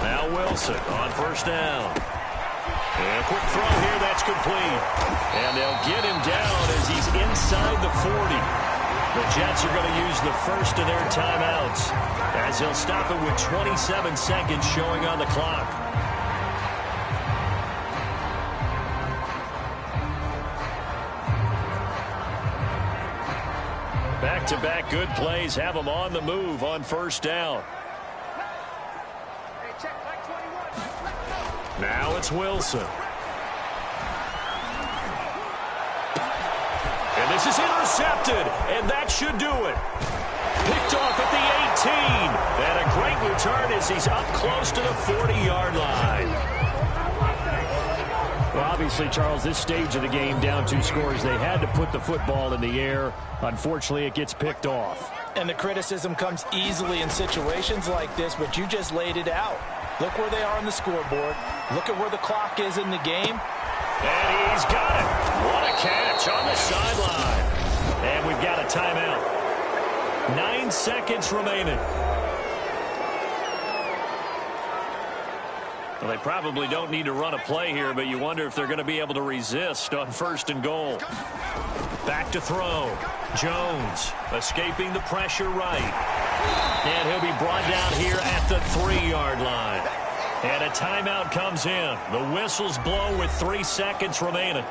Now Wilson on first down. And a quick throw here, that's complete. And they'll get him down as he's inside the 40. The Jets are going to use the first of their timeouts as they'll stop it with 27 seconds showing on the clock. Back-to-back good plays have them on the move on first down. Now it's Wilson. And this is intercepted, and that should do it. Picked off at the 18. And a great return as he's up close to the 40-yard line. Well, obviously, Charles, this stage of the game, down 2 scores, they had to put the football in the air. Unfortunately, it gets picked off. And the criticism comes easily in situations like this, but you just laid it out. Look where they are on the scoreboard. Look at where the clock is in the game. And he's got it. What a catch on the sideline. And we've got a timeout. 9 seconds remaining. Well, they probably don't need to run a play here, but you wonder if they're going to be able to resist on first and goal. Back to throw. Jones escaping the pressure right. And he'll be brought down here at the 3-yard line. And a timeout comes in. The whistles blow with 3 seconds remaining.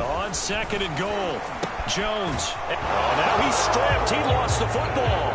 On second and goal. Jones. Oh, now he's stripped. He lost the football.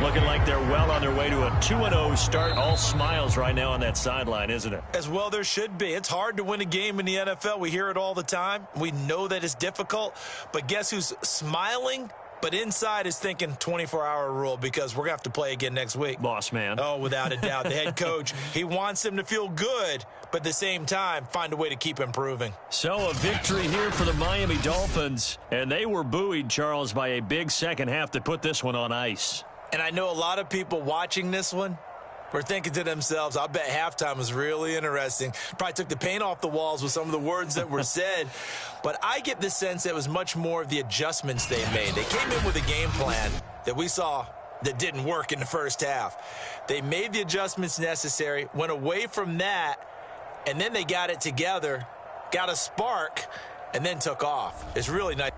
Looking like they're well on their way to a 2-0 start. All smiles right now on that sideline, isn't it? As well there should be. It's hard to win a game in the NFL. We hear it all the time. We know that it's difficult. But guess who's smiling? But inside is thinking 24-hour rule because we're going to have to play again next week. Boss man. Oh, without a doubt. The head coach, he wants them to feel good, but at the same time, find a way to keep improving. So a victory here for the Miami Dolphins. And they were buoyed, Charles, by a big second half to put this one on ice. And I know a lot of people watching this one were thinking to themselves, I bet halftime was really interesting. Probably took the paint off the walls with some of the words that were said. But I get the sense that it was much more of the adjustments they made. They came in with a game plan that we saw that didn't work in the first half. They made the adjustments necessary, went away from that, and then they got it together, got a spark, and then took off. It's really nice.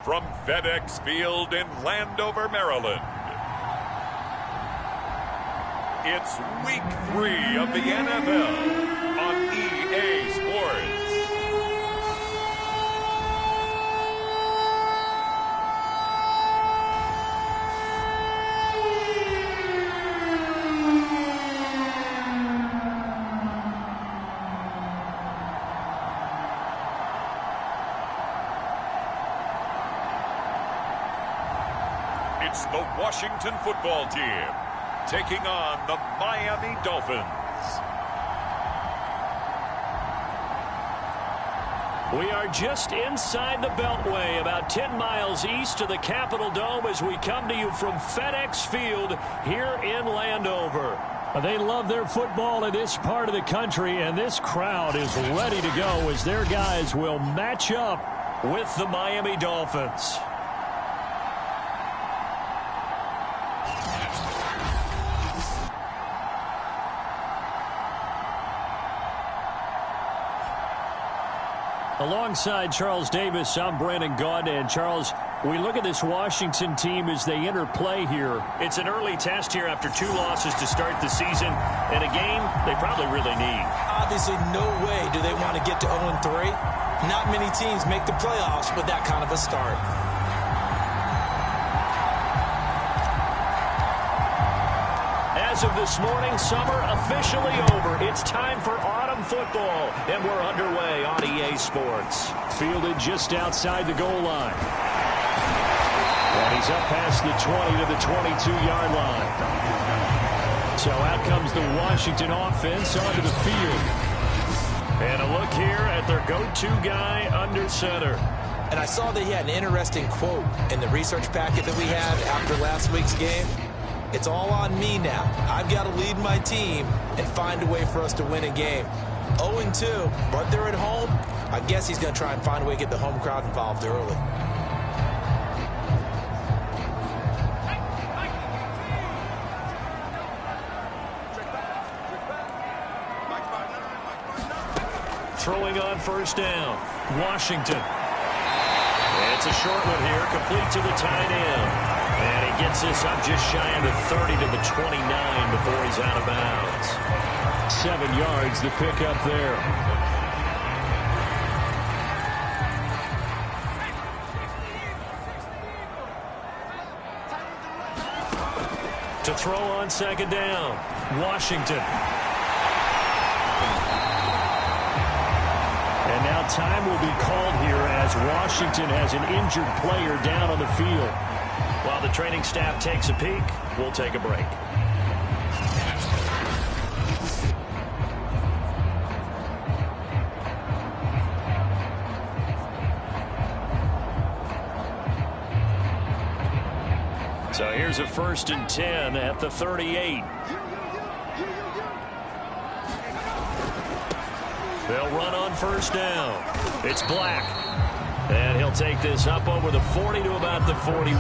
from FedEx Field in Landover, Maryland. It's Week 3 of the NFL on EA Sports. It's the Washington football team taking on the Miami Dolphins. We are just inside the Beltway, about 10 miles east of the Capitol Dome as we come to you from FedEx Field here in Landover. They love their football in this part of the country, and this crowd is ready to go as their guys will match up with the Miami Dolphins. Alongside Charles Davis, I'm Brandon Gaudin. And Charles, we look at this Washington team as they enter play here. It's an early test here after 2 losses to start the season, and a game they probably really need. Obviously, no way do they want to get to 0-3. Not many teams make the playoffs with that kind of a start. As of this morning, summer officially over. It's time for autumn football, and we're underway on EA Sports. Fielded just outside the goal line. And he's up past the 20 to the 22-yard line. So out comes the Washington offense onto the field. And a look here at their go-to guy under center. And I saw that he had an interesting quote in the research packet that we had after last week's game. It's all on me now. I've got to lead my team and find a way for us to win a game. 0-2, but they're at home. I guess he's going to try and find a way to get the home crowd involved early. Throwing on first down, Washington. It's a short one here, complete to the tight end. And he gets this up just shy of the 30 to the 29 before he's out of bounds. 7 yards to pick up there. To throw on second down, Washington. And now time will be called here as Washington has an injured player down on the field. While the training staff takes a peek, we'll take a break. So here's a 1st and 10 at the 38. They'll run on first down. It's Black. And he'll take this up over the 40 to about the 41.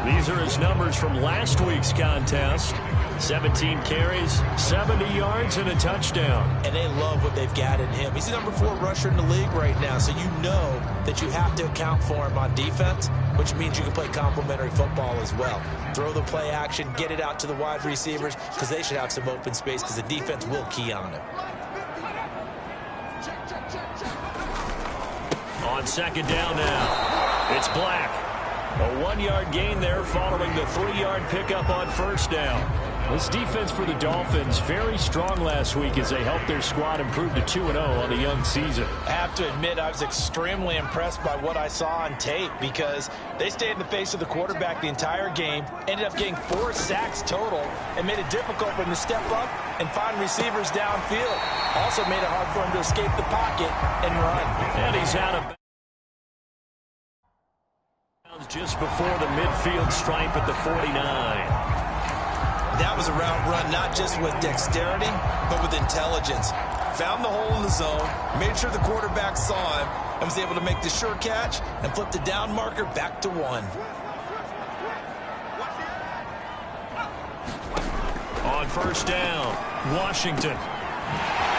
These are his numbers from last week's contest. 17 carries, 70 yards, and a touchdown. And they love what they've got in him. He's the number 4 rusher in the league right now, so you know that you have to account for him on defense, which means you can play complementary football as well. Throw the play action, get it out to the wide receivers, because they should have some open space, because the defense will key on him. On second down now, it's Black. A 1-yard gain there following the 3-yard pickup on first down. This defense for the Dolphins, very strong last week as they helped their squad improve to 2-0 on the young season. I have to admit, I was extremely impressed by what I saw on tape because they stayed in the face of the quarterback the entire game, ended up getting 4 sacks total, and made it difficult for him to step up and find receivers downfield. Also made it hard for him to escape the pocket and run. And he's out of bounds just before the midfield stripe at the 49. That was a route run not just with dexterity, but with intelligence. Found the hole in the zone, made sure the quarterback saw him, and was able to make the sure catch and flip the down marker back to 1. On first down, Washington.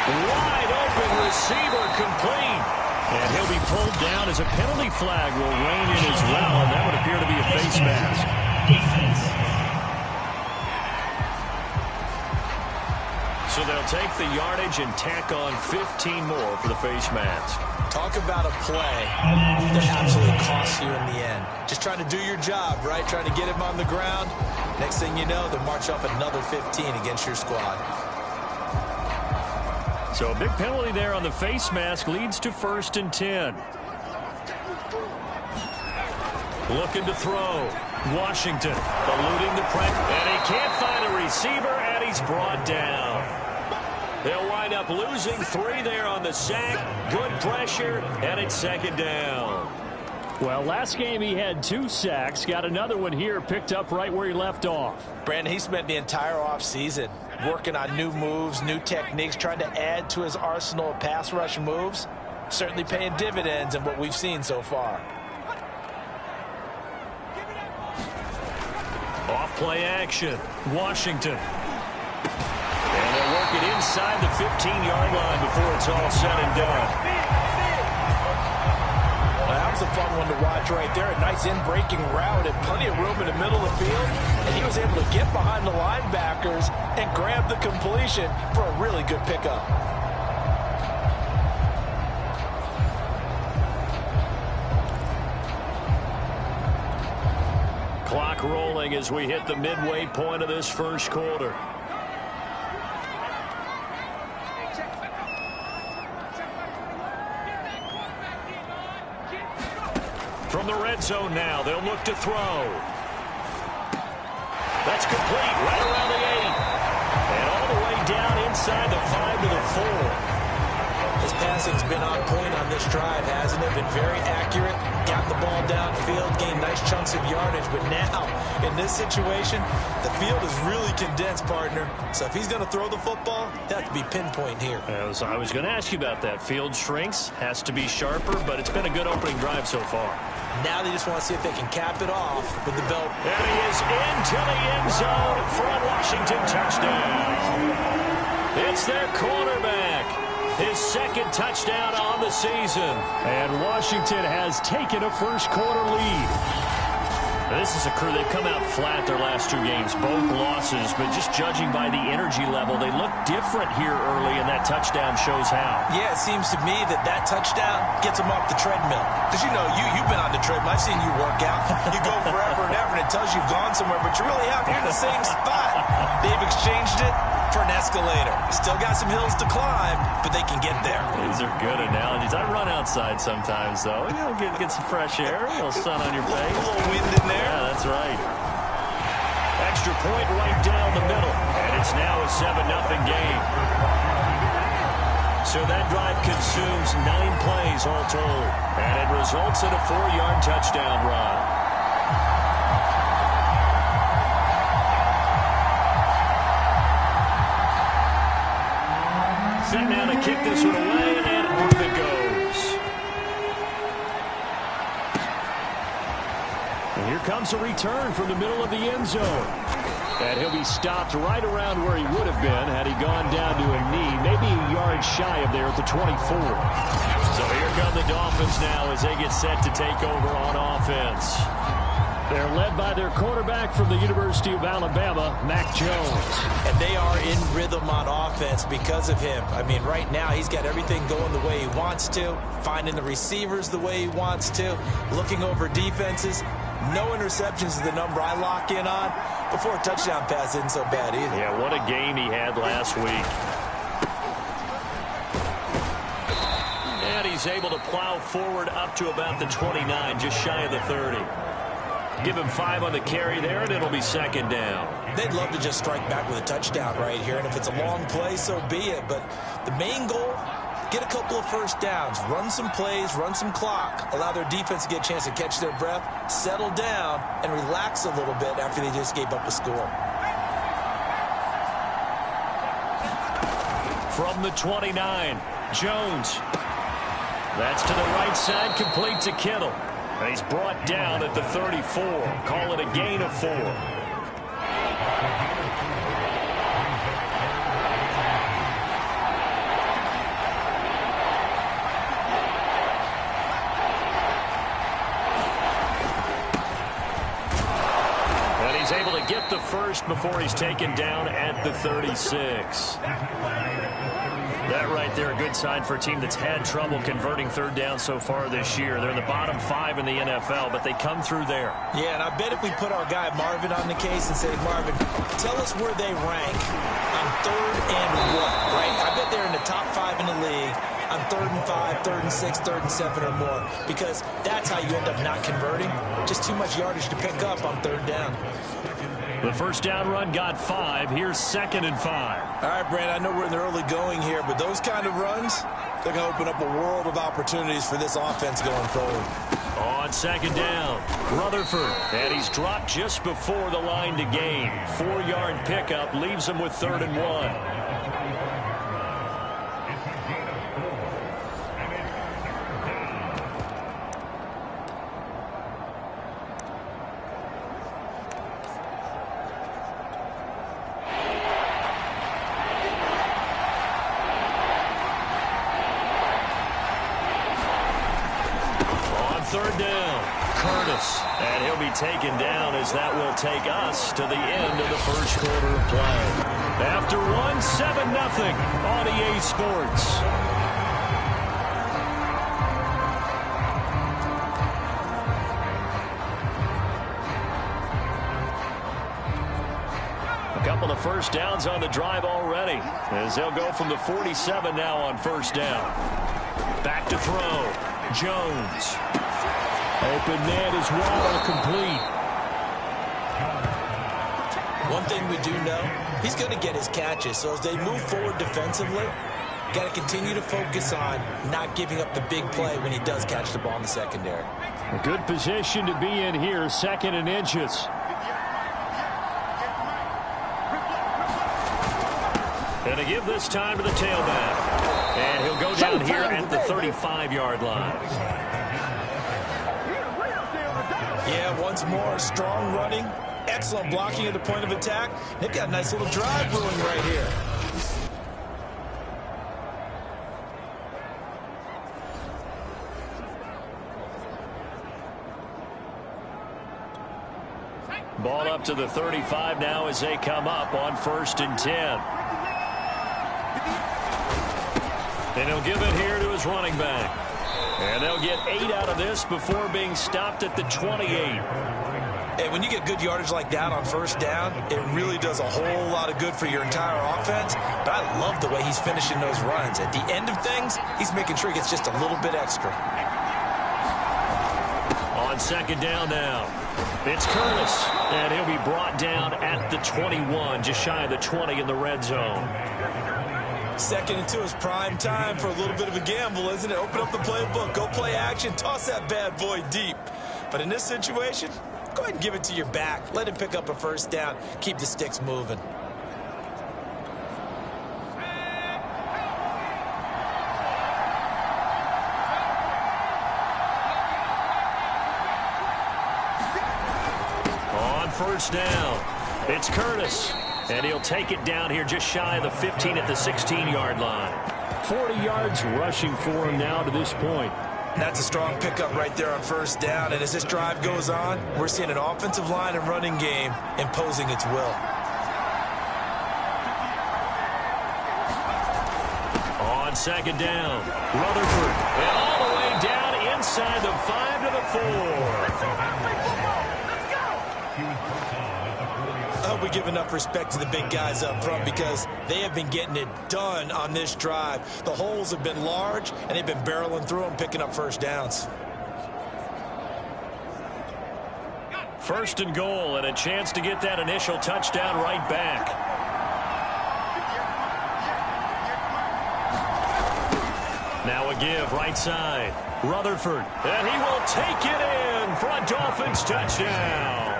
Wide open receiver complete. And he'll be pulled down as a penalty flag will rein in as well, and that would appear to be a face mask. So they'll take the yardage and tack on 15 more for the face mask. Talk about a play that absolutely costs you in the end. Just trying to do your job, right? Trying to get him on the ground. Next thing you know, they'll march off another 15 against your squad. So a big penalty there on the face mask leads to 1st and 10. Looking to throw. Washington eluding the pressure. And he can't find a receiver, and he's brought down. They'll wind up losing 3 there on the sack. Good pressure, and it's 2nd down. Well, last game he had 2 sacks. Got another one here, picked up right where he left off. Brandon, he spent the entire offseason working on new moves, new techniques, trying to add to his arsenal of pass rush moves. Certainly paying dividends in what we've seen so far. Off-play action. Washington. And they'll work it inside the 15-yard line before it's all said and done. Well, that was a fun one to watch right there. A nice in-breaking route and plenty of room in the middle of the field. And he was able to get behind the linebackers and grab the completion for a really good pickup. Clock rolling as we hit the midway point of this first quarter. From the red zone now, they'll look to throw. That's complete right around the 8. And all the way down inside the 5 to the 4. His passing's been on point on this drive, hasn't it? Been very accurate, got the ball downfield, gained nice chunks of yardage. But now, in this situation, the field is really condensed, partner. So if he's going to throw the football, that has to be pinpoint here. As I was going to ask you about that. Field shrinks, has to be sharper, but it's been a good opening drive so far. Now they just want to see if they can cap it off with the belt. And he is into the end zone for a Washington touchdown. It's their quarterback. His 2nd touchdown on the season. And Washington has taken a first quarter lead. This is a crew. They've come out flat their last 2 games, both losses, but just judging by the energy level, they look different here early, and that touchdown shows how. Yeah, it seems to me that touchdown gets them off the treadmill. Because, you know, you've been on the treadmill. I've seen you work out. You go forever and ever, and it tells you you've gone somewhere, but you really haven't. You're in the same spot. They've exchanged it for an escalator. Still got some hills to climb, but they can get there. These are good analogies. I run outside sometimes, though. You know, get some fresh air, a little sun on your face. A little wind in there. Yeah, that's right. Extra point right down the middle, and it's now a 7-0 game. So that drive consumes 9 plays all told, and it results in a 4-yard touchdown run. Set now to kick this one away, and off it goes. And here comes a return from the middle of the end zone. And he'll be stopped right around where he would have been had he gone down to a knee, maybe a yard shy of there at the 24. So here come the Dolphins now as they get set to take over on offense. They're led by their quarterback from the University of Alabama, Mac Jones. And they are in rhythm on offense because of him. I mean, right now, he's got everything going the way he wants to, finding the receivers the way he wants to, looking over defenses. No interceptions is the number I lock in on. Before a touchdown pass isn't so bad either. Yeah, what a game he had last week. And he's able to plow forward up to about the 29, just shy of the 30. Give him 5 on the carry there, and it'll be 2nd down. They'd love to just strike back with a touchdown right here, and if it's a long play, so be it. But the main goal, get a couple of first downs, run some plays, run some clock, allow their defense to get a chance to catch their breath, settle down, and relax a little bit after they just gave up a score. From the 29, Jones. That's to the right side, complete to Kittle. And he's brought down at the 34. Call it a gain of 4. he's able to get the first before he's taken down at the 36. That right there, a good sign for a team that's had trouble converting third down so far this year. They're in the bottom 5 in the NFL, but they come through there. Yeah, and I bet if we put our guy Marvin on the case and say, Marvin, tell us where they rank on 3rd and what, right? I bet they're in the top 5 in the league on 3rd and 5, 3rd and 6, 3rd and 7 or more, because that's how you end up not converting. Just too much yardage to pick up on 3rd down. The first down run got 5. Here's 2nd and 5. All right, Brand, I know we're in the early going here, but those kind of runs, they're going to open up a world of opportunities for this offense going forward. On 2nd down, Rutherford, and he's dropped just before the line to gain. 4-yard pickup leaves him with 3rd and 1. And he'll be taken down as that will take us to the end of the first quarter of play. After 7-0 on EA Sports. A couple of first downs on the drive already, as they'll go from the 47 now on first down. Back to throw. Jones. Open net is Waddle, complete. One thing we do know, he's going to get his catches. So as they move forward defensively, got to continue to focus on not giving up the big play when he does catch the ball in the secondary. A good position to be in here, 2nd and inches. And to give this time to the tailback. And he'll go down here at the 35-yard line. Yeah, once more, strong running, excellent blocking at the point of attack. They've got a nice little drive brewing right here. Ball up to the 35 now as they come up on 1st and 10. And he'll give it here to his running back. And they'll get 8 out of this before being stopped at the 28. And when you get good yardage like that on first down, it really does a whole lot of good for your entire offense. But I love the way he's finishing those runs. At the end of things, he's making sure he gets just a little bit extra. On 2nd down now, it's Curtis. And he'll be brought down at the 21, just shy of the 20 in the red zone. 2nd and 2 is prime time for a little bit of a gamble, isn't it? Open up the playbook, go play action, toss that bad boy deep. But in this situation, go ahead and give it to your back. Let him pick up a first down. Keep the sticks moving. On 1st down, it's Curtis. And he'll take it down here just shy of the 15 at the 16-yard line. 40 yards rushing for him now to this point. That's a strong pickup right there on first down. And as this drive goes on, we're seeing an offensive line and running game imposing its will. On 2nd down, Rutherford. And all the way down inside the 5 to the 4. I hope we give enough respect to the big guys up front because they have been getting it done on this drive. The holes have been large, and they've been barreling through them, picking up first downs. 1st and goal, and a chance to get that initial touchdown right back. Now a give right side. Rutherford, and he will take it in for a Dolphins touchdown.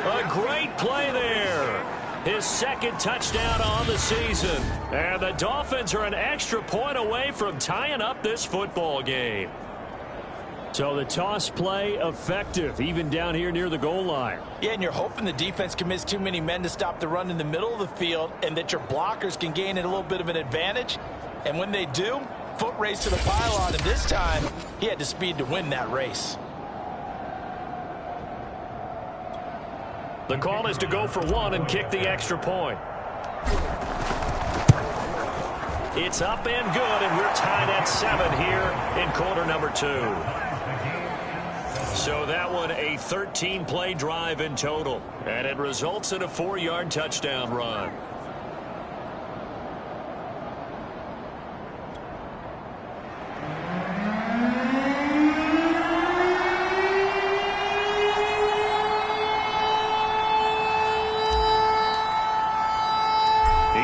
A great play there. His 2nd touchdown on the season. And the Dolphins are an extra point away from tying up this football game. So the toss play effective, even down here near the goal line. Yeah, and you're hoping the defense commits too many men to stop the run in the middle of the field and that your blockers can gain a little bit of an advantage. And when they do, foot race to the pylon, and this time he had the speed to win that race. The call is to go for one and kick the extra point. It's up and good, and we're tied at 7 here in quarter number 2. So that one a 13-play drive in total, and it results in a 4-yard touchdown run.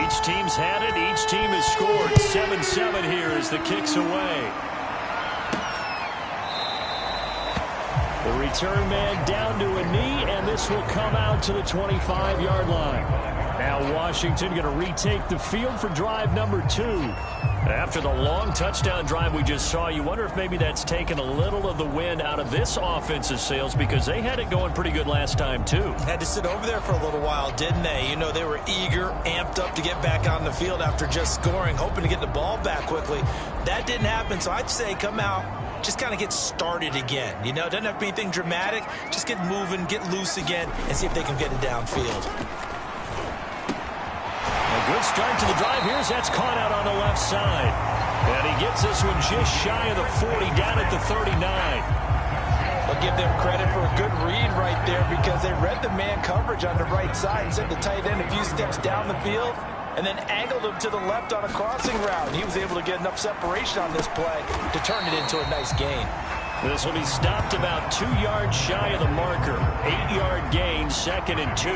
Each team's had it. Each team has scored. 7-7 here as the kick's away. The return man down to a knee, and this will come out to the 25-yard line. Now Washington going to retake the field for drive number 2. After the long touchdown drive we just saw, you wonder if maybe that's taken a little of the wind out of this offensive sails, because they had it going pretty good last time too. Had to sit over there for a little while, didn't they? You know, they were eager, amped up to get back on the field after just scoring, hoping to get the ball back quickly. That didn't happen, so I'd say come out, just kind of get started again. You know, it doesn't have to be anything dramatic. Just get moving, get loose again, and see if they can get it downfield. A good start to the drive here as that's caught out on the left side. And he gets this one just shy of the 40, down at the 39. I'll give them credit for a good read right there, because they read the man coverage on the right side and sent the tight end a few steps down the field and then angled him to the left on a crossing route. And he was able to get enough separation on this play to turn it into a nice gain. This will be stopped about 2 yards shy of the marker. 8-yard gain, 2nd and 2.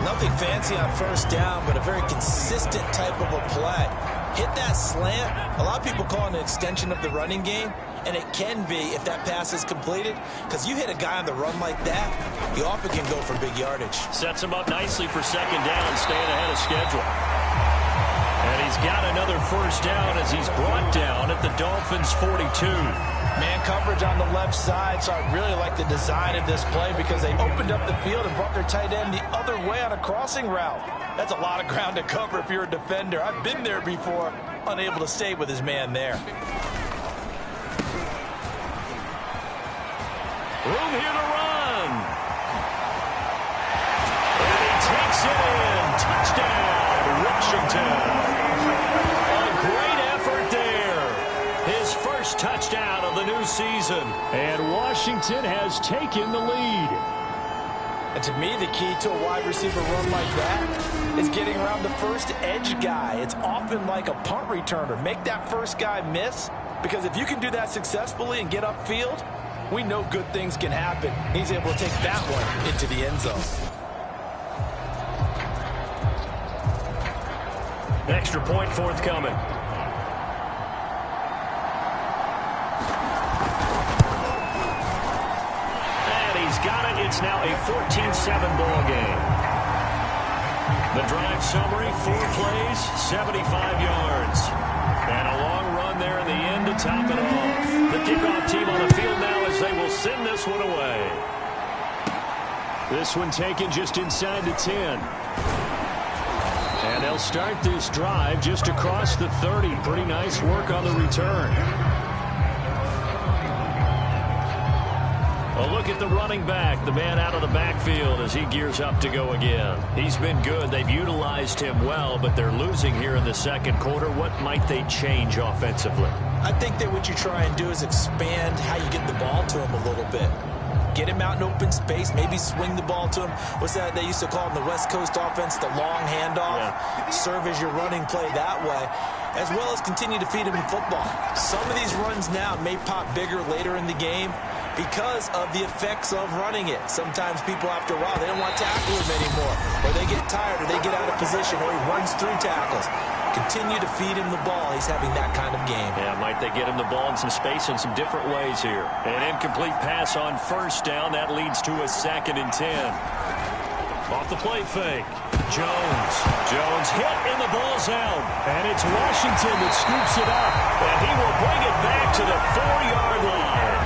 Nothing fancy on first down, but a very consistent type of a play. Hit that slant. A lot of people call it an extension of the running game, and it can be if that pass is completed, because you hit a guy on the run like that, you often can go for big yardage. Sets him up nicely for 2nd down, staying ahead of schedule. And he's got another first down as he's brought down at the Dolphins' 42. Man coverage on the left side, so I really like the design of this play, because they opened up the field and brought their tight end the other way on a crossing route. That's a lot of ground to cover if you're a defender. I've been there before, unable to stay with his man there. Room here to run. And he takes it in. Touchdown, Washington. A great effort there. His first touchdown of the new season. And Washington has taken the lead. And to me, the key to a wide receiver run like that is getting around the first edge guy. It's often like a punt returner. Make that first guy miss, because if you can do that successfully and get upfield, we know good things can happen. He's able to take that one into the end zone. Extra point forthcoming. Got it. It's now a 14-7 ball game. The drive summary, 4 plays, 75 yards. And a long run there in the end to top it off. The kickoff team on the field now as they will send this one away. This one taken just inside the 10. And they'll start this drive just across the 30. Pretty nice work on the return. A look at the running back, the man out of the backfield as he gears up to go again. He's been good. They've utilized him well, but they're losing here in the second quarter. What might they change offensively? I think that what you try and do is expand how you get the ball to him a little bit. Get him out in open space, maybe swing the ball to him. What's that they used to call in the West Coast offense, the long handoff? Yeah. Serve as your running play that way, as well as continue to feed him the football. Some of these runs now may pop bigger later in the game because of the effects of running it. Sometimes people, after a while, they don't want to tackle him anymore, or they get tired, or they get out of position, or he runs through tackles. Continue to feed him the ball. He's having that kind of game. Yeah, might they get him the ball in some space in some different ways here. An incomplete pass on first down. That leads to a 2nd and 10. Off the play fake. Jones hit and the ball's out. And it's Washington that scoops it up. And he will bring it back to the 4-yard line.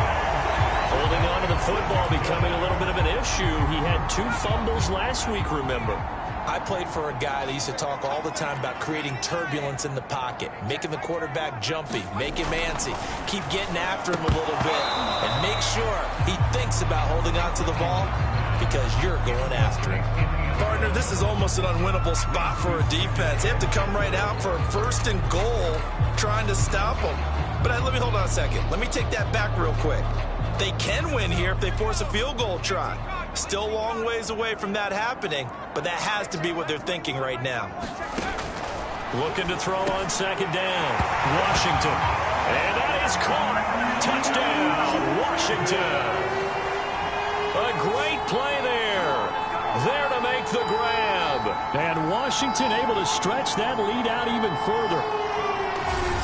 Holding on to the football becoming a little bit of an issue. He had 2 fumbles last week, remember. I played for a guy that used to talk all the time about creating turbulence in the pocket, making the quarterback jumpy, make him antsy, keep getting after him a little bit, and make make sure he thinks about holding on to the ball because you're going after it. Partner, this is almost an unwinnable spot for a defense. They have to come right out for a 1st and goal trying to stop them. But let me hold on a second. Let me take that back real quick. They can win here if they force a field goal try. Still a long ways away from that happening, but that has to be what they're thinking right now. Looking to throw on 2nd down. Washington. And that is caught. Touchdown, Washington. A great play there. There to make the grab. And Washington able to stretch that lead out even further.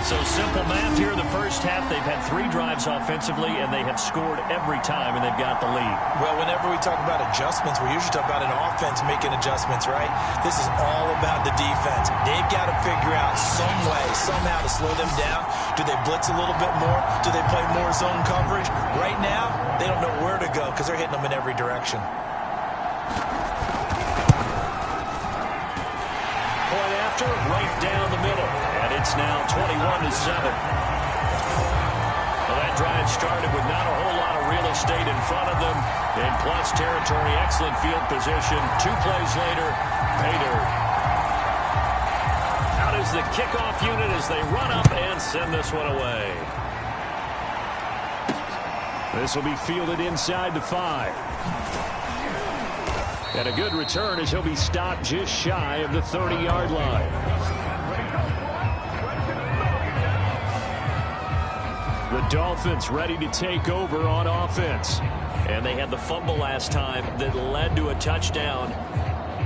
So simple math here in the first half. They've had 3 drives offensively, and they have scored every time, and they've got the lead. Well, whenever we talk about adjustments, we usually talk about an offense making adjustments, right? This is all about the defense. They've got to figure out some way, somehow to slow them down. Do they blitz a little bit more? Do they play more zone coverage? Right now, they don't know where to go because they're hitting them in every direction. Point after, right down the middle. And it's now 21-7. Well, that drive started with not a whole lot of real estate in front of them. In plus territory, excellent field position. 2 plays later, pay dirt. Out is the kickoff unit as they run up and send this one away. This will be fielded inside the 5. And a good return as he'll be stopped just shy of the 30-yard line. The Dolphins ready to take over on offense. And they had the fumble last time that led to a touchdown.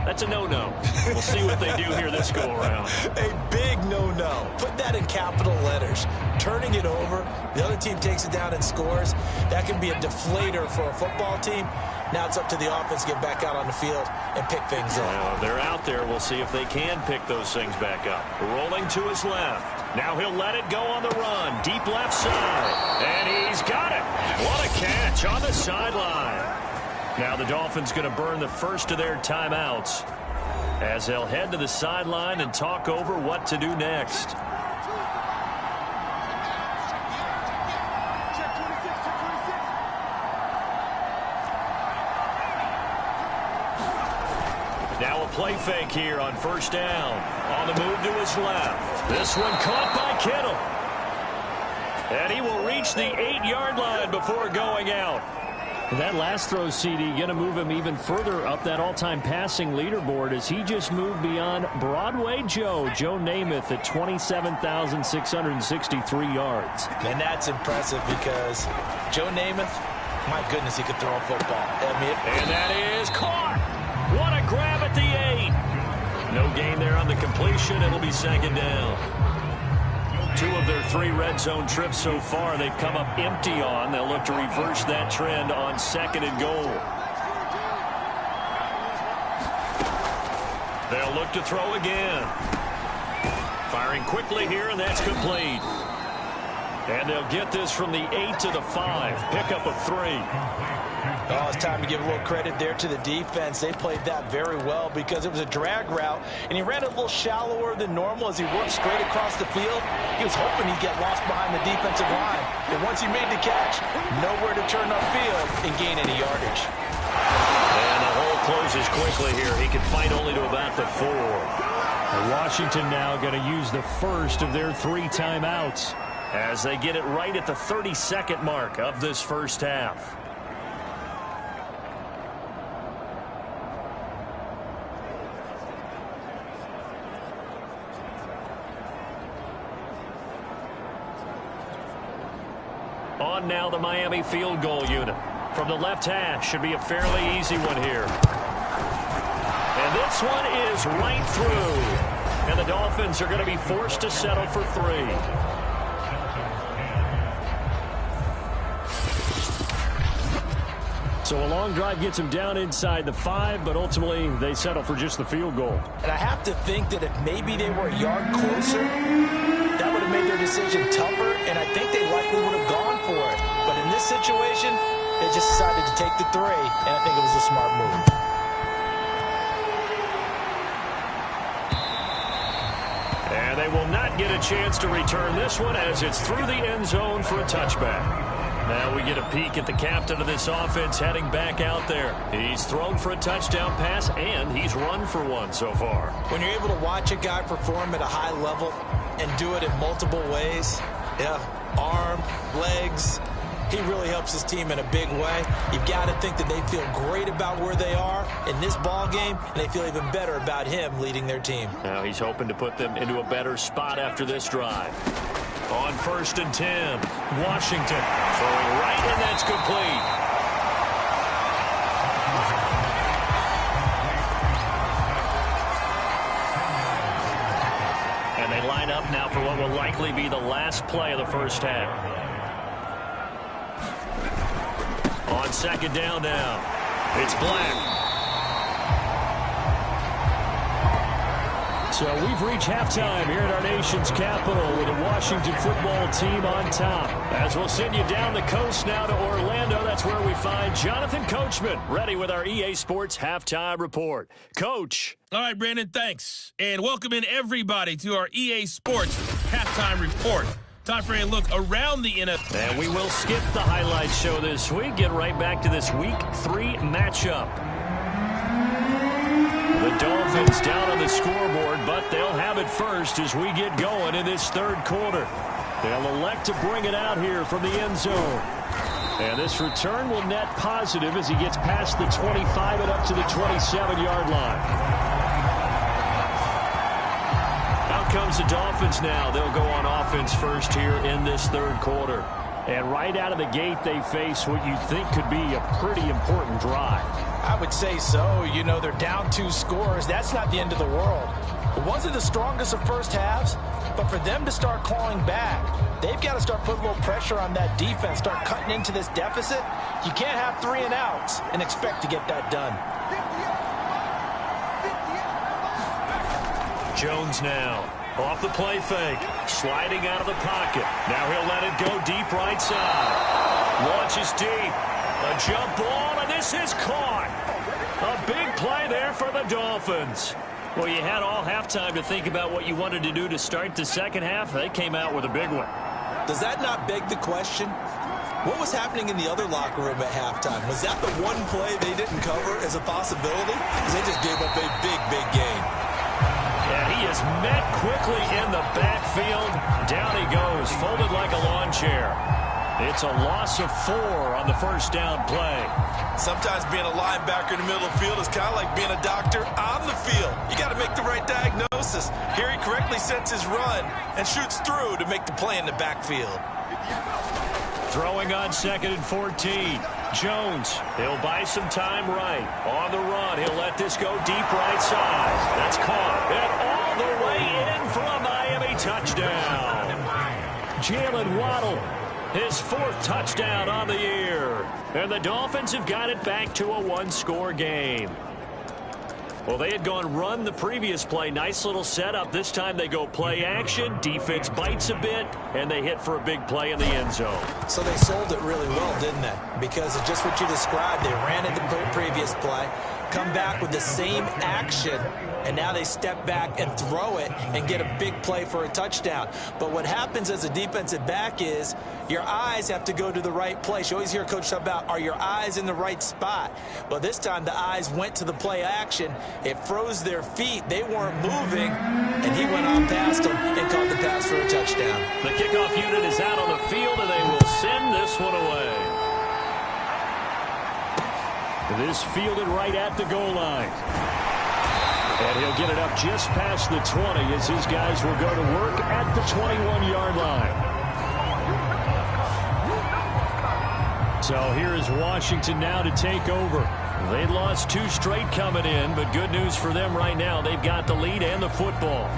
That's a no-no. We'll see what they do here this go-around. A big no-no. Put that in capital letters. Turning it over, the other team takes it down and scores. That can be a deflator for a football team. Now it's up to the offense to get back out on the field and pick things up. Well, they're out there. We'll see if they can pick those things back up. Rolling to his left. Now he'll let it go on the run. Deep left side. And he's got it. What a catch on the sideline. Now the Dolphins going to burn the first of their timeouts as they'll head to the sideline and talk over what to do next. Now a play fake here on 1st down. On the move to his left. This one caught by Kittle. And he will reach the 8-yard line before going out. That last throw, CD, going to move him even further up that all-time passing leaderboard as he just moved beyond Broadway Joe Namath at 27,663 yards. And that's impressive because Joe Namath, my goodness, he could throw a football. And that is caught. What a grab at the 8. No gain there on the completion. It'll be 2nd down. 2 of their 3 red zone trips so far they've come up empty on. They'll look to reverse that trend on 2nd and goal. They'll look to throw again. Firing quickly here, and that's complete. And they'll get this from the 8 to the 5. Pickup of 3. Oh, it's time to give a little credit there to the defense. They played that very well because it was a drag route, and he ran a little shallower than normal as he worked straight across the field. He was hoping he'd get lost behind the defensive line. But once he made the catch, nowhere to turn upfield and gain any yardage. And the hole closes quickly here. He can fight only to about the 4. And Washington now going to use the first of their 3 timeouts as they get it right at the 32nd mark of this first half. On now the Miami field goal unit. From the left hash, should be a fairly easy one here. And this one is right through. And the Dolphins are going to be forced to settle for 3. So a long drive gets them down inside the 5, but ultimately they settle for just the field goal. And I have to think that if maybe they were a yard closer, that would have made their decision tougher, and I think they likely would have gone for it. But in this situation, they just decided to take the 3, and I think it was a smart move. And they will not get a chance to return this one as it's through the end zone for a touchback. Now we get a peek at the captain of this offense heading back out there. He's thrown for a touchdown pass, and he's run for one so far. When you're able to watch a guy perform at a high level and do it in multiple ways, arm, legs, he really helps his team in a big way. You've got to think that they feel great about where they are in this ball game, and they feel even better about him leading their team. Now he's hoping to put them into a better spot after this drive. On 1st and 10, Washington throwing right, and that's complete. And they line up now for what will likely be the last play of the first half. On 2nd down now, it's Black. So we've reached halftime here at our nation's capital with the Washington football team on top. As we'll send you down the coast now to Orlando, that's where we find Jonathan Coachman ready with our EA Sports Halftime Report. Coach. All right, Brandon, thanks. And welcome in everybody to our EA Sports Halftime Report. Time for a look around the NFL. And we will skip the highlight show this week. Get right back to this Week 3 matchup. The Dolphins down on the scoreboard, but they'll have it first as we get going in this 3rd quarter. They'll elect to bring it out here from the end zone. And this return will net positive as he gets past the 25 and up to the 27-yard line. Out comes the Dolphins now. They'll go on offense first here in this 3rd quarter. And right out of the gate, they face what you think could be a pretty important drive. I would say so. You know, they're down 2 scores. That's not the end of the world. It wasn't the strongest of first halves, but for them to start clawing back, they've got to start putting a little pressure on that defense, start cutting into this deficit. You can't have 3 and outs and expect to get that done. Jones now off the play fake, sliding out of the pocket. Now he'll let it go deep right side. Launches deep. A jump ball, and this is caught. A big play there for the Dolphins. Well, you had all halftime to think about what you wanted to do to start the second half. They came out with a big one. Does that not beg the question? What was happening in the other locker room at halftime? Was that the one play they didn't cover as a possibility? Because they just gave up a big, big gain. Yeah, he is met quickly in the backfield. Down he goes, folded like a lawn chair. It's a loss of 4 on the first down play. Sometimes being a linebacker in the middle of the field is kind of like being a doctor on the field. You got to make the right diagnosis. Here he correctly sets his run and shoots through to make the play in the backfield. Throwing on 2nd and 14. Jones, he'll buy some time right. On the run, he'll let this go deep right side. That's caught. And all the way in for a Miami touchdown. Jalen Waddle, his 4th touchdown on the year. And the Dolphins have got it back to a 1-score game. Well, they had gone run the previous play. Nice little setup. This time they go play action. Defense bites a bit, and they hit for a big play in the end zone. So they sold it really well, didn't they? Because it's just what you described. They ran it the previous play, come back with the same action, and now they step back and throw it and get a big play for a touchdown. But what happens as a defensive back is your eyes have to go to the right place. You always hear Coach talk about, are your eyes in the right spot? Well, this time the eyes went to the play action. It froze their feet. They weren't moving, and he went on past them and caught the pass for a touchdown. The kickoff unit is out on the field, and they will send this one away. This fielded right at the goal line. And he'll get it up just past the 20 as his guys will go to work at the 21-yard line. So here is Washington now to take over. They lost 2 straight coming in, but good news for them right now. They've got the lead and the football.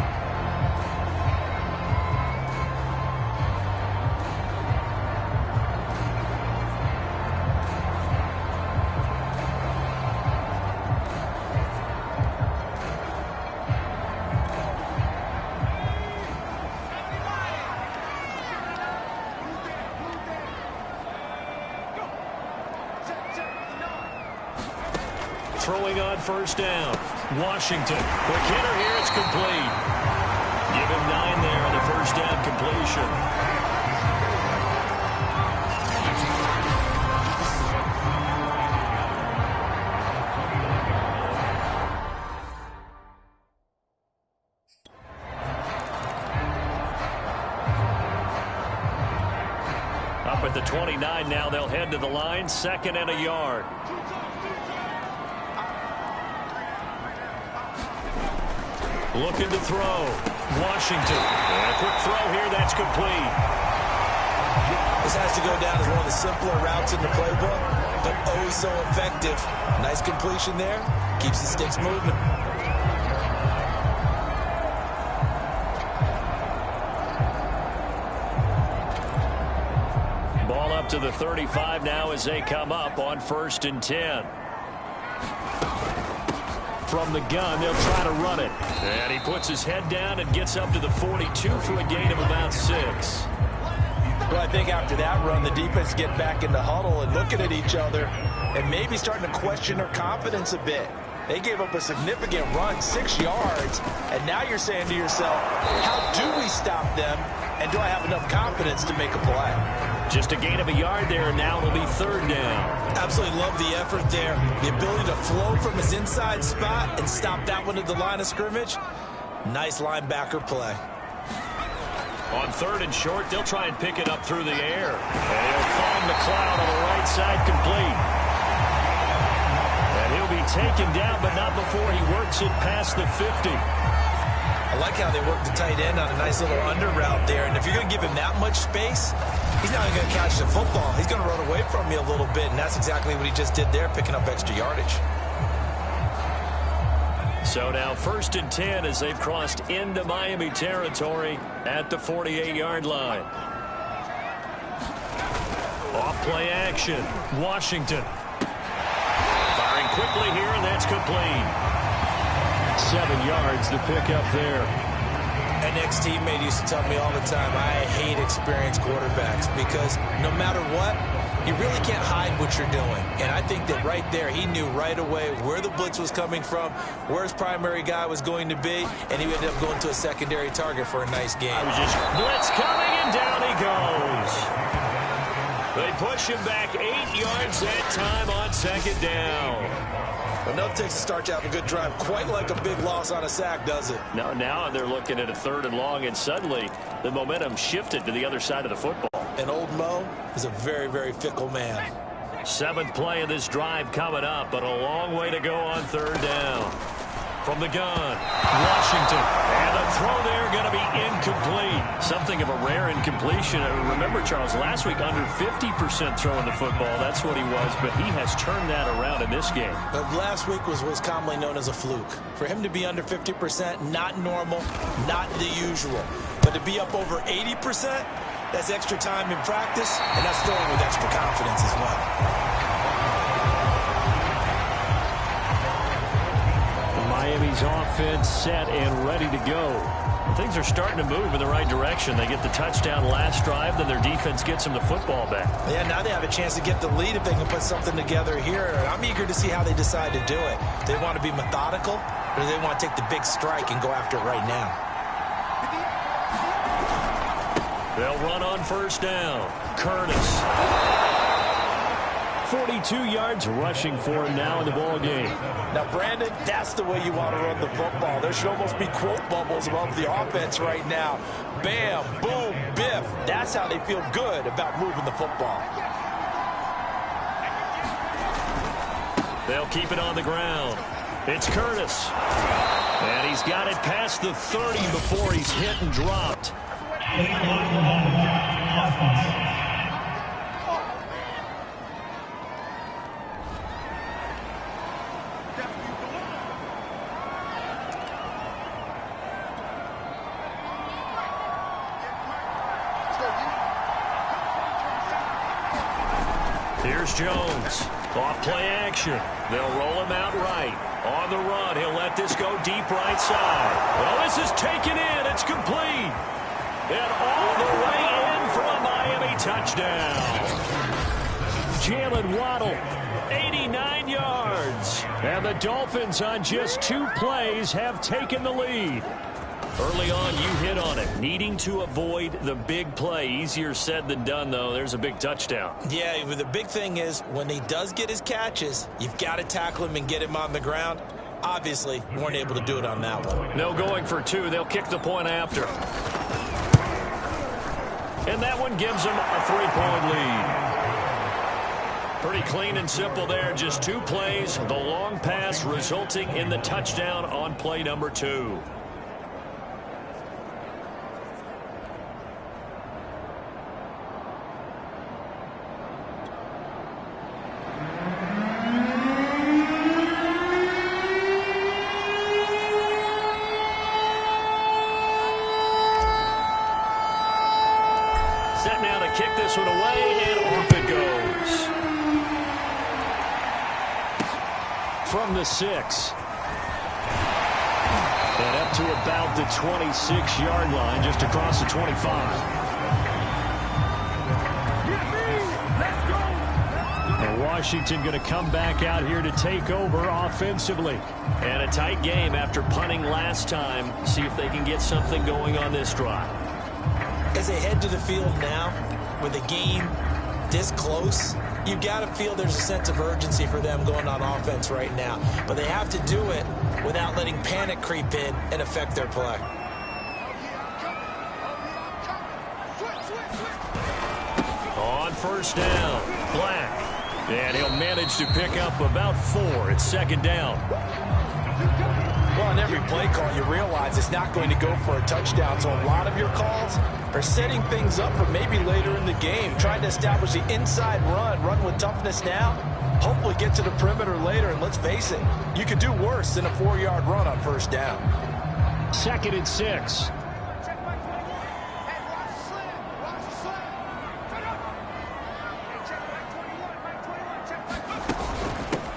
Throwing on first down. Washington. Quick hitter here. It's complete. Give him 9 there on the first down completion. at the 29 now. They'll head to the line, 2nd and a yard. Looking to throw. Washington. And a quick throw here. That's complete. This has to go down as one of the simpler routes in the playbook, but oh so effective. Nice completion there. Keeps the sticks moving. Ball up to the 35 now as they come up on 1st and 10. From the gun, they'll try to run it. And he puts his head down and gets up to the 42 for a gain of about 6. Well, I think after that run, the defense get back in the huddle and looking at each other and maybe starting to question their confidence a bit. They gave up a significant run, 6 yards, and now you're saying to yourself, how do we stop them, and do I have enough confidence to make a play? Just a gain of a yard there, and now it'll be 3rd down. Absolutely love the effort there. The ability to flow from his inside spot and stop that one at the line of scrimmage. Nice linebacker play. On 3rd and short, they'll try and pick it up through the air. And he'll find McLeod on the right side, complete. And he'll be taken down, but not before he works it past the 50. I like how they work the tight end on a nice little under route there. And if you're going to give him that much space, he's not even going to catch the football. He's going to run away from you a little bit, and that's exactly what he just did there, picking up extra yardage. So now 1st and 10 as they've crossed into Miami territory at the 48-yard line. Off play action. Washington. Firing quickly here, and that's complete. 7 yards to pick up there. An ex-teammate used to tell me all the time, I hate experienced quarterbacks because no matter what, you really can't hide what you're doing. And I think that right there, he knew right away where the blitz was coming from, where his primary guy was going to be, and he ended up going to a secondary target for a nice game. I was just blitz coming, and down he goes. They push him back 8 yards that time on 2nd down. Enough takes to start to have a good drive. Quite like a big loss on a sack, does it? Now they're looking at a 3rd and long, and suddenly the momentum shifted to the other side of the football. And old Mo is a very, very fickle man. 7th play of this drive coming up, but a long way to go on 3rd down. From the gun, Washington. And the throw there going to be incomplete. Something of a rare incompletion. Remember, Charles, last week under 50% throwing the football. That's what he was, but he has turned that around in this game. Last week was commonly known as a fluke. For him to be under 50%, not normal, not the usual. But to be up over 80%, that's extra time in practice, and that's throwing with extra confidence as well. Miami's offense set and ready to go. Things are starting to move in the right direction. They get the touchdown last drive, then their defense gets them the football back. Yeah, now they have a chance to get the lead if they can put something together here. I'm eager to see how they decide to do it. Do they want to be methodical, or do they want to take the big strike and go after it right now? They'll run on 1st down. Curtis. 42 yards rushing for him now in the ball game. Now, Brandon, that's the way you want to run the football. There should almost be quote bubbles above the offense right now. Bam, boom, biff. That's how they feel good about moving the football. They'll keep it on the ground. It's Curtis. And he's got it past the 30 before he's hit and dropped. Here's Jones. Off play action. They'll roll him out right. On the run, he'll let this go deep right side. Well, this is taken in. It's complete. And all the way in for a Miami touchdown. Jalen Waddle, 89 yards. And the Dolphins on just 2 plays have taken the lead. Early on, you hit on it. Needing to avoid the big play. Easier said than done, though. There's a big touchdown. Yeah, the big thing is when he does get his catches, you've got to tackle him and get him on the ground. Obviously, weren't able to do it on that one. No going for 2. They'll kick the point after. And that one gives them a 3-point lead. Pretty clean and simple there. Just 2 plays. The long pass resulting in the touchdown on play number 2. Set now to kick this one away, and off it goes. From the 6. And up to about the 26-yard line, just across the 25. And Washington going to come back out here to take over offensively. And a tight game after punting last time. See if they can get something going on this drive. As they head to the field now, with the game this close, you've got to feel there's a sense of urgency for them going on offense right now. But they have to do it without letting panic creep in and affect their play. On first down, Black. And he'll manage to pick up about 4. It's second down. Well, on every play call, you realize it's not going to go for a touchdown. So a lot of your calls are setting things up for maybe later in the game, trying to establish the inside run with toughness now, hopefully get to the perimeter later. And let's face it, you could do worse than a 4-yard run on first down. 2nd and 6.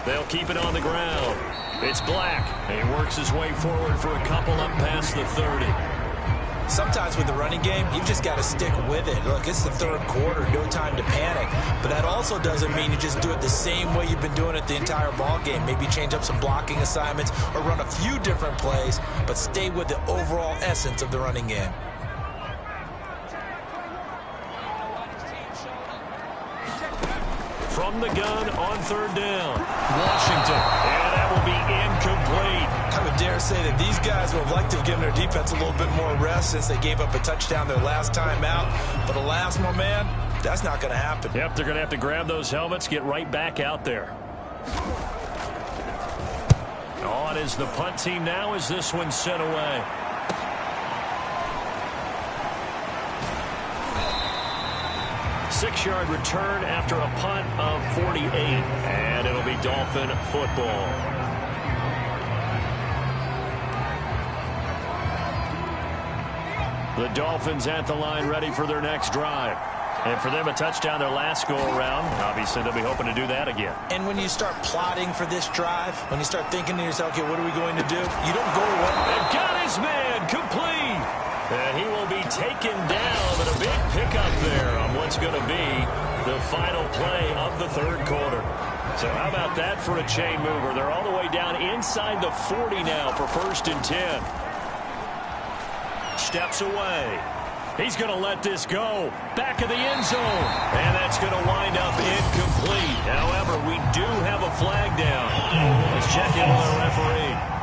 They'll keep it on the ground. It's Black. And he works his way forward for a couple up past the 30. Sometimes with the running game, you've just got to stick with it. Look, it's the 3rd quarter, no time to panic. But that also doesn't mean you just do it the same way you've been doing it the entire ball game. Maybe change up some blocking assignments or run a few different plays, but stay with the overall essence of the running game. From the gun on 3rd down, Washington. And that will be incomplete. I would dare say that these guys would have liked to have given their defense a little bit more rest since they gave up a touchdown their last time out. But alas, my man, that's not going to happen. Yep, they're going to have to grab those helmets, get right back out there. On is the punt team now as this one's sent away. Six-yard return after a punt of 48. And it'll be Dolphin football. The Dolphins at the line ready for their next drive. And for them, a touchdown their last go-around. Obviously, they'll be hoping to do that again. And when you start plotting for this drive, when you start thinking to yourself, okay, what are we going to do? You don't go away. They've got his man complete. And he will be taken down, but a big pickup there on what's going to be the final play of the 3rd quarter. So how about that for a chain mover? They're all the way down inside the 40 now for 1st and 10. Steps away. He's going to let this go. Back of the end zone. And that's going to wind up incomplete. However, we do have a flag down. Let's check in with our referee.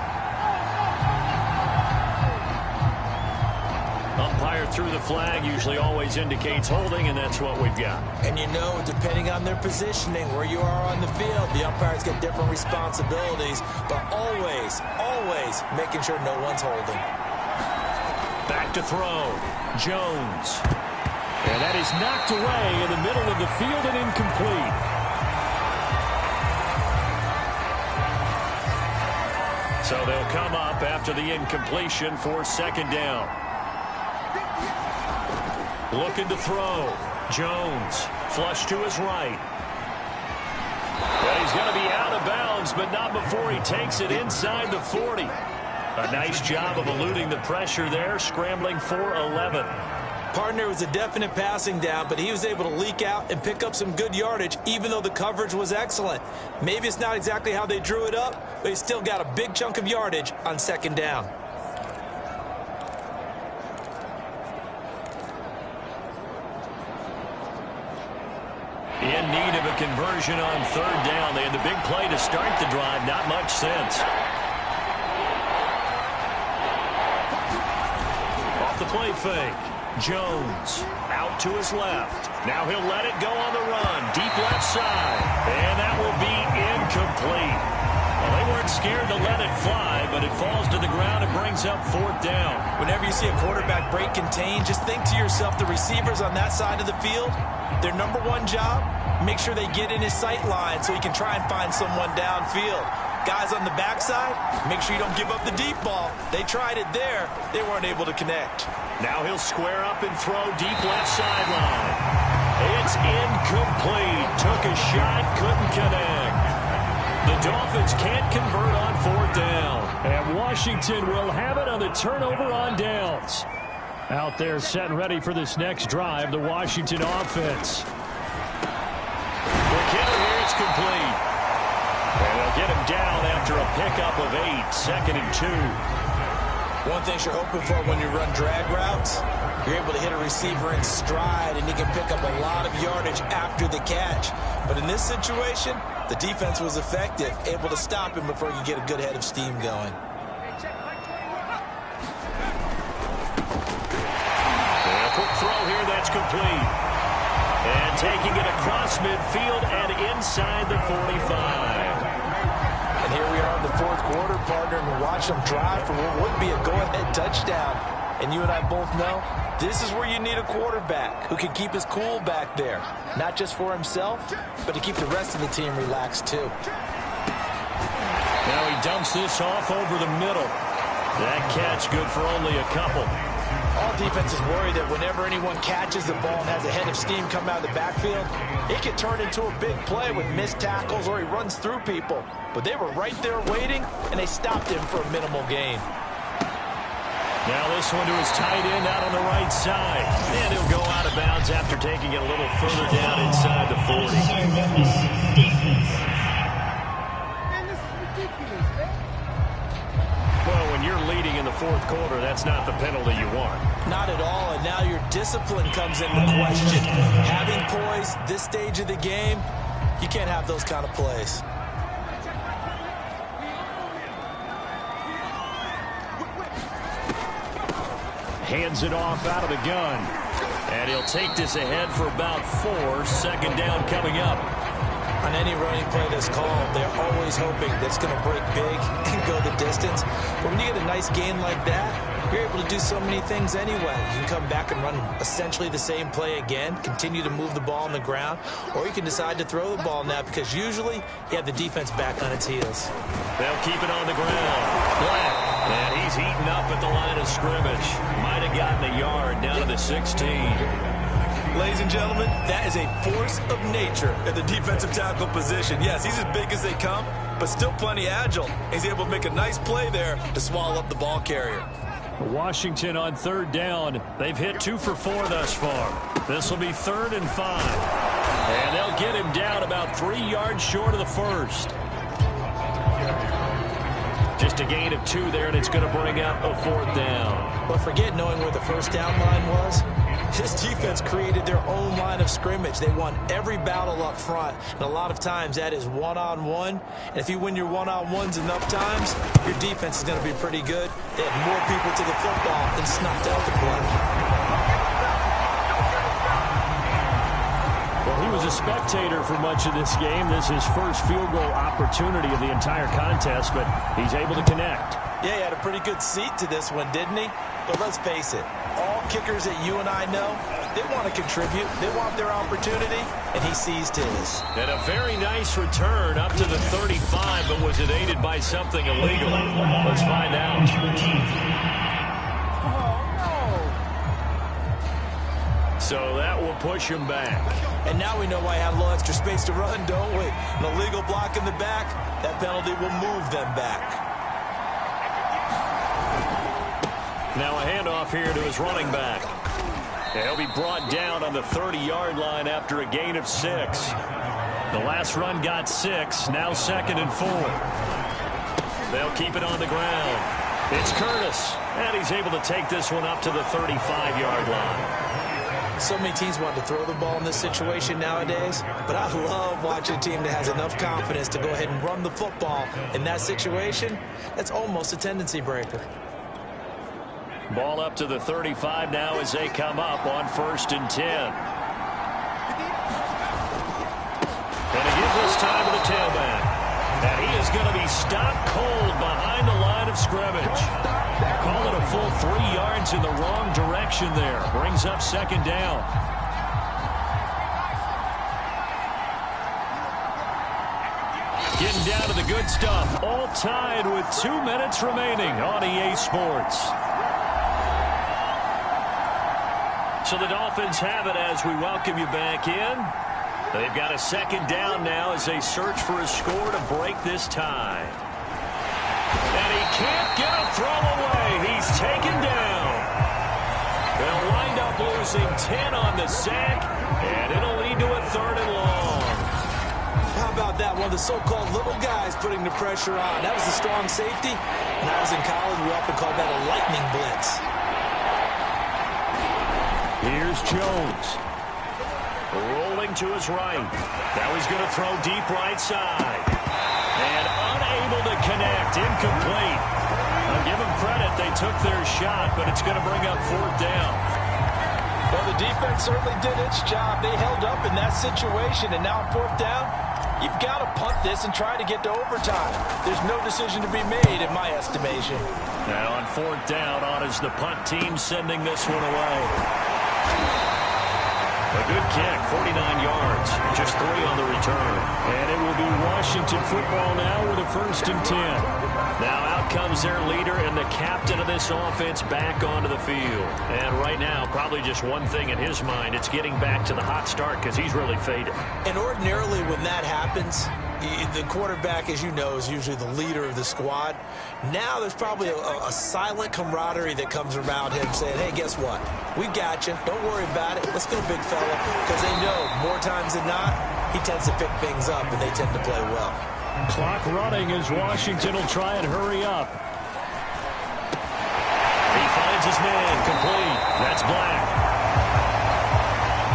Umpire threw the flag, usually always indicates holding, and that's what we've got. And you know, depending on their positioning, where you are on the field, the umpires get different responsibilities, but always, always making sure no one's holding. Back to throw. Jones. And that is knocked away in the middle of the field and incomplete. So they'll come up after the incompletion for 2nd down. Looking to throw. Jones. Flush to his right. Well, he's going to be out of bounds, but not before he takes it inside the 40. A nice job of eluding the pressure there, scrambling for 11. Partner was a definite passing down, but he was able to leak out and pick up some good yardage, even though the coverage was excellent. Maybe it's not exactly how they drew it up, but he still got a big chunk of yardage on 2nd down. In need of a conversion on 3rd down. They had the big play to start the drive. Not much sense. Off the play fake. Jones out to his left. Now he'll let it go on the run. Deep left side. And that will be incomplete. Well, they weren't scared to let it fly, but it falls to the ground and brings up 4th down. Whenever you see a quarterback break contain, just think to yourself, the receivers on that side of the field, their number one job, make sure they get in his sight line so he can try and find someone downfield. Guys on the backside, make sure you don't give up the deep ball. They tried it there. They weren't able to connect. Now he'll square up and throw deep left sideline. It's incomplete. Took a shot, couldn't connect. The Dolphins can't convert on 4th down. And Washington will have it on the turnover on downs. Out there set and ready for this next drive, the Washington offense. Quick hitter here, it's complete. And they'll get him down after a pickup of 8, 2nd and 2. One thing you're hoping for when you run drag routes, you're able to hit a receiver in stride, and he can pick up a lot of yardage after the catch. But in this situation, the defense was effective, able to stop him before he could get a good head of steam going. And a quick throw here, that's complete. And taking it across midfield and inside the 45. And here we are in the 4th quarter, partner, and we watch them drive for what would be a go-ahead touchdown. And you and I both know this is where you need a quarterback who can keep his cool back there. Not just for himself, but to keep the rest of the team relaxed too. Now he dumps this off over the middle. That catch good for only a couple. All defenses worry that whenever anyone catches the ball and has a head of steam come out of the backfield, it can turn into a big play with missed tackles or he runs through people. But they were right there waiting, and they stopped him for a minimal gain. Now this one to his tight end out on the right side. And he'll go out of bounds after taking it a little further down inside the 40. Well, when you're leading in the 4th quarter, that's not the penalty you want. Not at all, and now your discipline comes into question. Having poise this stage of the game, you can't have those kind of plays. Hands it off out of the gun. And he'll take this ahead for about 4, 2nd down coming up. On any running play that's called, they're always hoping that it's going to break big and go the distance. But when you get a nice gain like that, you're able to do so many things anyway. You can come back and run essentially the same play again, continue to move the ball on the ground, or you can decide to throw the ball now because usually you have the defense back on its heels. They'll keep it on the ground. Black. And he's eaten up at the line of scrimmage. Might have gotten a yard down to the 16. Ladies and gentlemen, that is a force of nature at the defensive tackle position. Yes, he's as big as they come, but still plenty agile. He's able to make a nice play there to swallow up the ball carrier. Washington on 3rd down. They've hit 2 for 4 thus far. This will be 3rd and 5. And they'll get him down about 3 yards short of the 1st. Just a gain of 2 there, and it's going to bring up a 4th down. But forget knowing where the 1st down line was. This defense created their own line of scrimmage. They won every battle up front, and a lot of times that is one-on-one. And if you win your one-on-ones enough times, your defense is going to be pretty good. They had more people to the football and snuffed out the play. Well, he was a spectator for much of this game. This is his first field goal opportunity of the entire contest, but he's able to connect. Yeah, he had a pretty good seat to this one, didn't he? But let's face it, all kickers that you and I know, they want to contribute. They want their opportunity, and he seized his. And a very nice return up to the 35, but was it aided by something illegal? Let's find out. So that will push him back. And now we know why he had a little extra space to run, don't we? An illegal block in the back, that penalty will move them back. Now a handoff here to his running back. And he'll be brought down on the 30-yard line after a gain of 6. The last run got 6, now 2nd and 4. They'll keep it on the ground. It's Curtis, and he's able to take this one up to the 35-yard line. So many teams want to throw the ball in this situation nowadays, but I love watching a team that has enough confidence to go ahead and run the football. In that situation, that's almost a tendency breaker. Ball up to the 35 now as they come up on 1st and 10. And he gives this time to the tailback. And he is going to be stopped cold behind the line of scrimmage. Call it a full 3 yards in the wrong direction there. Brings up 2nd down. Getting down to the good stuff. All tied with 2 minutes remaining on EA Sports. So the Dolphins have it as we welcome you back in. They've got a 2nd down now as they search for a score to break this tie. And he can't get a throw away. He's taken down. They'll wind up losing 10 on the sack, and it'll lead to a 3rd and long. How about that? One of the so-called little guys putting the pressure on. That was a strong safety. When I was in college, we often called that a lightning blitz. Here's Jones. Rolling to his right. Now he's going to throw deep right side. And unable to connect. Incomplete. I'll give them credit. They took their shot, but it's going to bring up 4th down. Well, the defense certainly did its job. They held up in that situation, and now on 4th down, you've got to punt this and try to get to overtime. There's no decision to be made, in my estimation. Now on 4th down, on is the punt team sending this one away. A good kick, 49 yards, just 3 on the return. And it will be Washington football now with a 1st and 10. Now out comes their leader and the captain of this offense back onto the field. And right now, probably just one thing in his mind, it's getting back to the hot start because he's really faded. And ordinarily when that happens, the quarterback, as you know, is usually the leader of the squad. Now there's probably a silent camaraderie that comes around him saying, hey, guess what? We got you. Don't worry about it. Let's go, big fella. Because they know more times than not, he tends to pick things up, and they tend to play well. Clock running as Washington will try and hurry up. He finds his man complete. That's Black.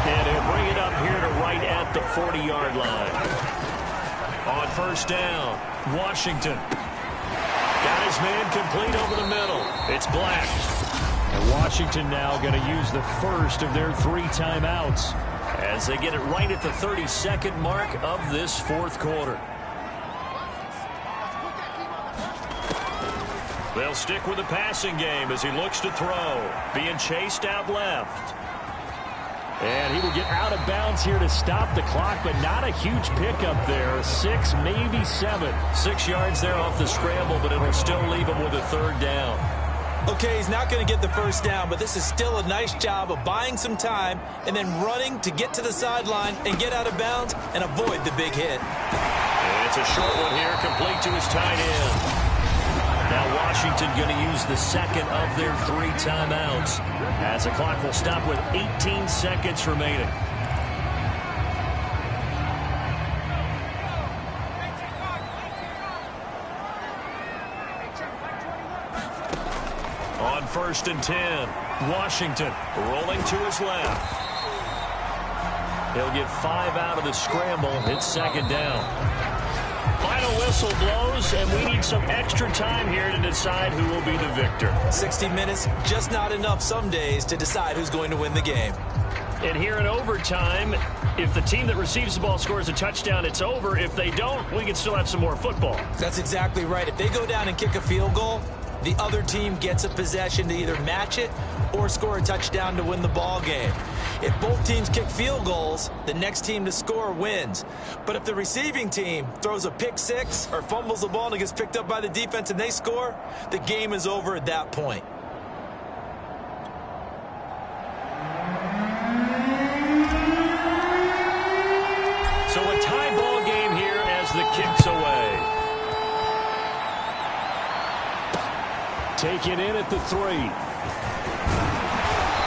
And he'll bring it up here to right at the 40-yard line. On 1st down, Washington. Got his man complete over the middle. It's Black. And Washington now going to use the first of their 3 timeouts as they get it right at the 32nd mark of this 4th quarter. They'll stick with the passing game as he looks to throw. Being chased out left. And he will get out of bounds here to stop the clock, but not a huge pickup there. 6, maybe 7. 6 yards there off the scramble, but it'll still leave him with a 3rd down. Okay, he's not going to get the 1st down, but this is still a nice job of buying some time and then running to get to the sideline and get out of bounds and avoid the big hit. And it's a short one here, complete to his tight end. Now Washington going to use the 2nd of their 3 timeouts as the clock will stop with 18 seconds remaining. On 1st and 10, Washington rolling to his left. He'll get 5 out of the scramble. It's 2nd down. Final whistle blows, and we need some extra time here to decide who will be the victor. 60 minutes, just not enough some days to decide who's going to win the game. And here in overtime, if the team that receives the ball scores a touchdown, it's over. If they don't, we can still have some more football. That's exactly right. If they go down and kick a field goal, the other team gets a possession to either match it or score a touchdown to win the ball game. If both teams kick field goals, the next team to score wins. But if the receiving team throws a pick 6 or fumbles the ball and it gets picked up by the defense and they score, the game is over at that point. So a tie ball game here as the kick's away. Taken in at the 3.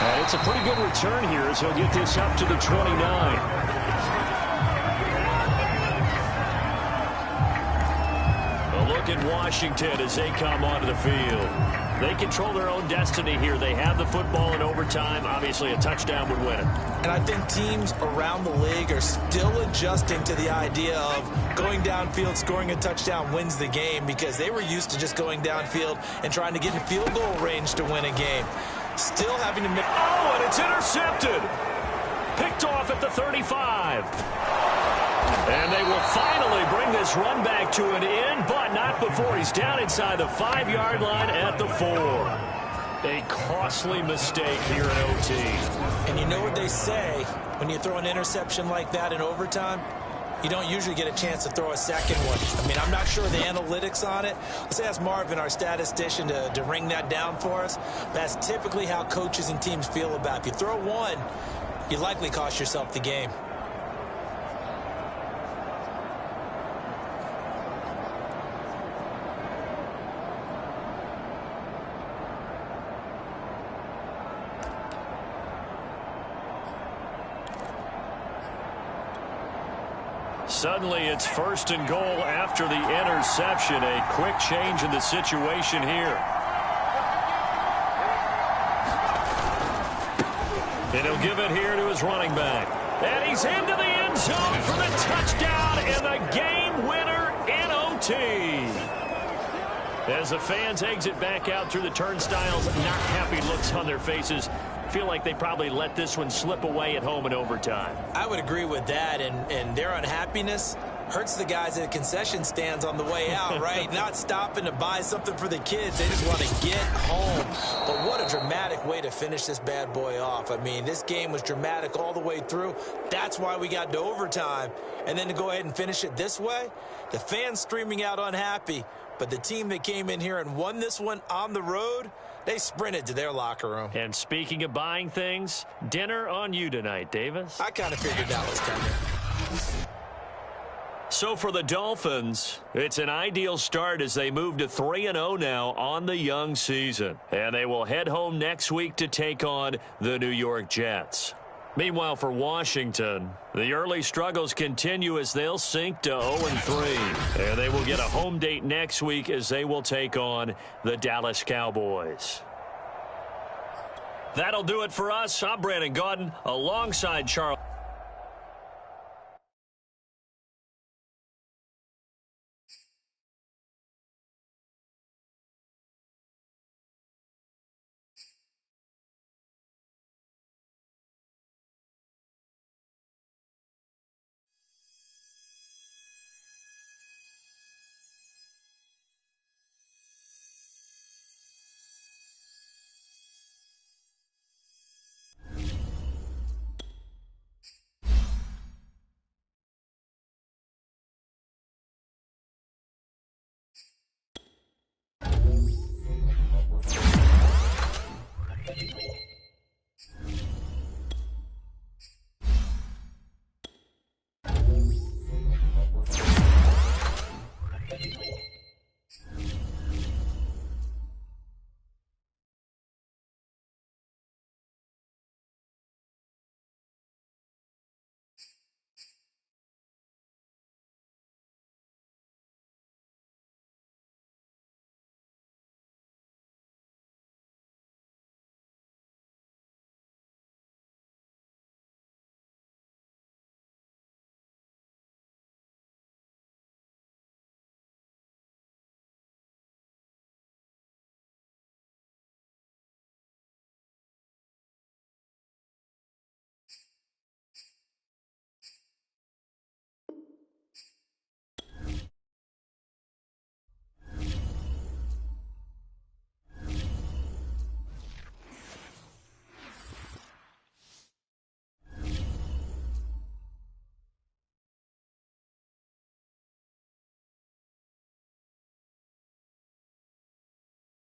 And it's a pretty good return here as he'll get this up to the 29. A look at Washington as they come onto the field. They control their own destiny here. They have the football in overtime. Obviously, a touchdown would win it. And I think teams around the league are still adjusting to the idea of going downfield, scoring a touchdown wins the game, because they were used to just going downfield and trying to get in field goal range to win a game. Still having to make... Oh, and it's intercepted. Picked off at the 35. And they will finally bring this run back to an end, but not before he's down inside the 5-yard line at the 4. A costly mistake here in OT. And you know what they say, when you throw an interception like that in overtime, you don't usually get a chance to throw a second one. I mean, I'm not sure of the analytics on it. Let's ask Marvin, our statistician, to ring that down for us. That's typically how coaches and teams feel about it. If you throw one, you likely cost yourself the game. Suddenly, it's 1st and goal after the interception. A quick change in the situation here. And he'll give it here to his running back. And he's into the end zone for the touchdown and the game winner in OT. As the fans exit back out through the turnstiles, not happy looks on their faces. Feel like they probably let this one slip away at home in overtime. I would agree with that, and their unhappiness hurts the guys at the concession stands on the way out, right? Not stopping to buy something for the kids. They just want to get home. But what a dramatic way to finish this bad boy off. I mean, this game was dramatic all the way through. That's why we got to overtime. And then to go ahead and finish it this way, the fans streaming out unhappy. But the team that came in here and won this one on the road, they sprinted to their locker room. And speaking of buying things, dinner on you tonight, Davis. I kind of figured that was coming. So for the Dolphins, it's an ideal start as they move to 3-0 now on the young season. And they will head home next week to take on the New York Jets. Meanwhile, for Washington, the early struggles continue as they'll sink to 0-3. And they will get a home date next week as they will take on the Dallas Cowboys. That'll do it for us. I'm Brandon Gaudin alongside Charles.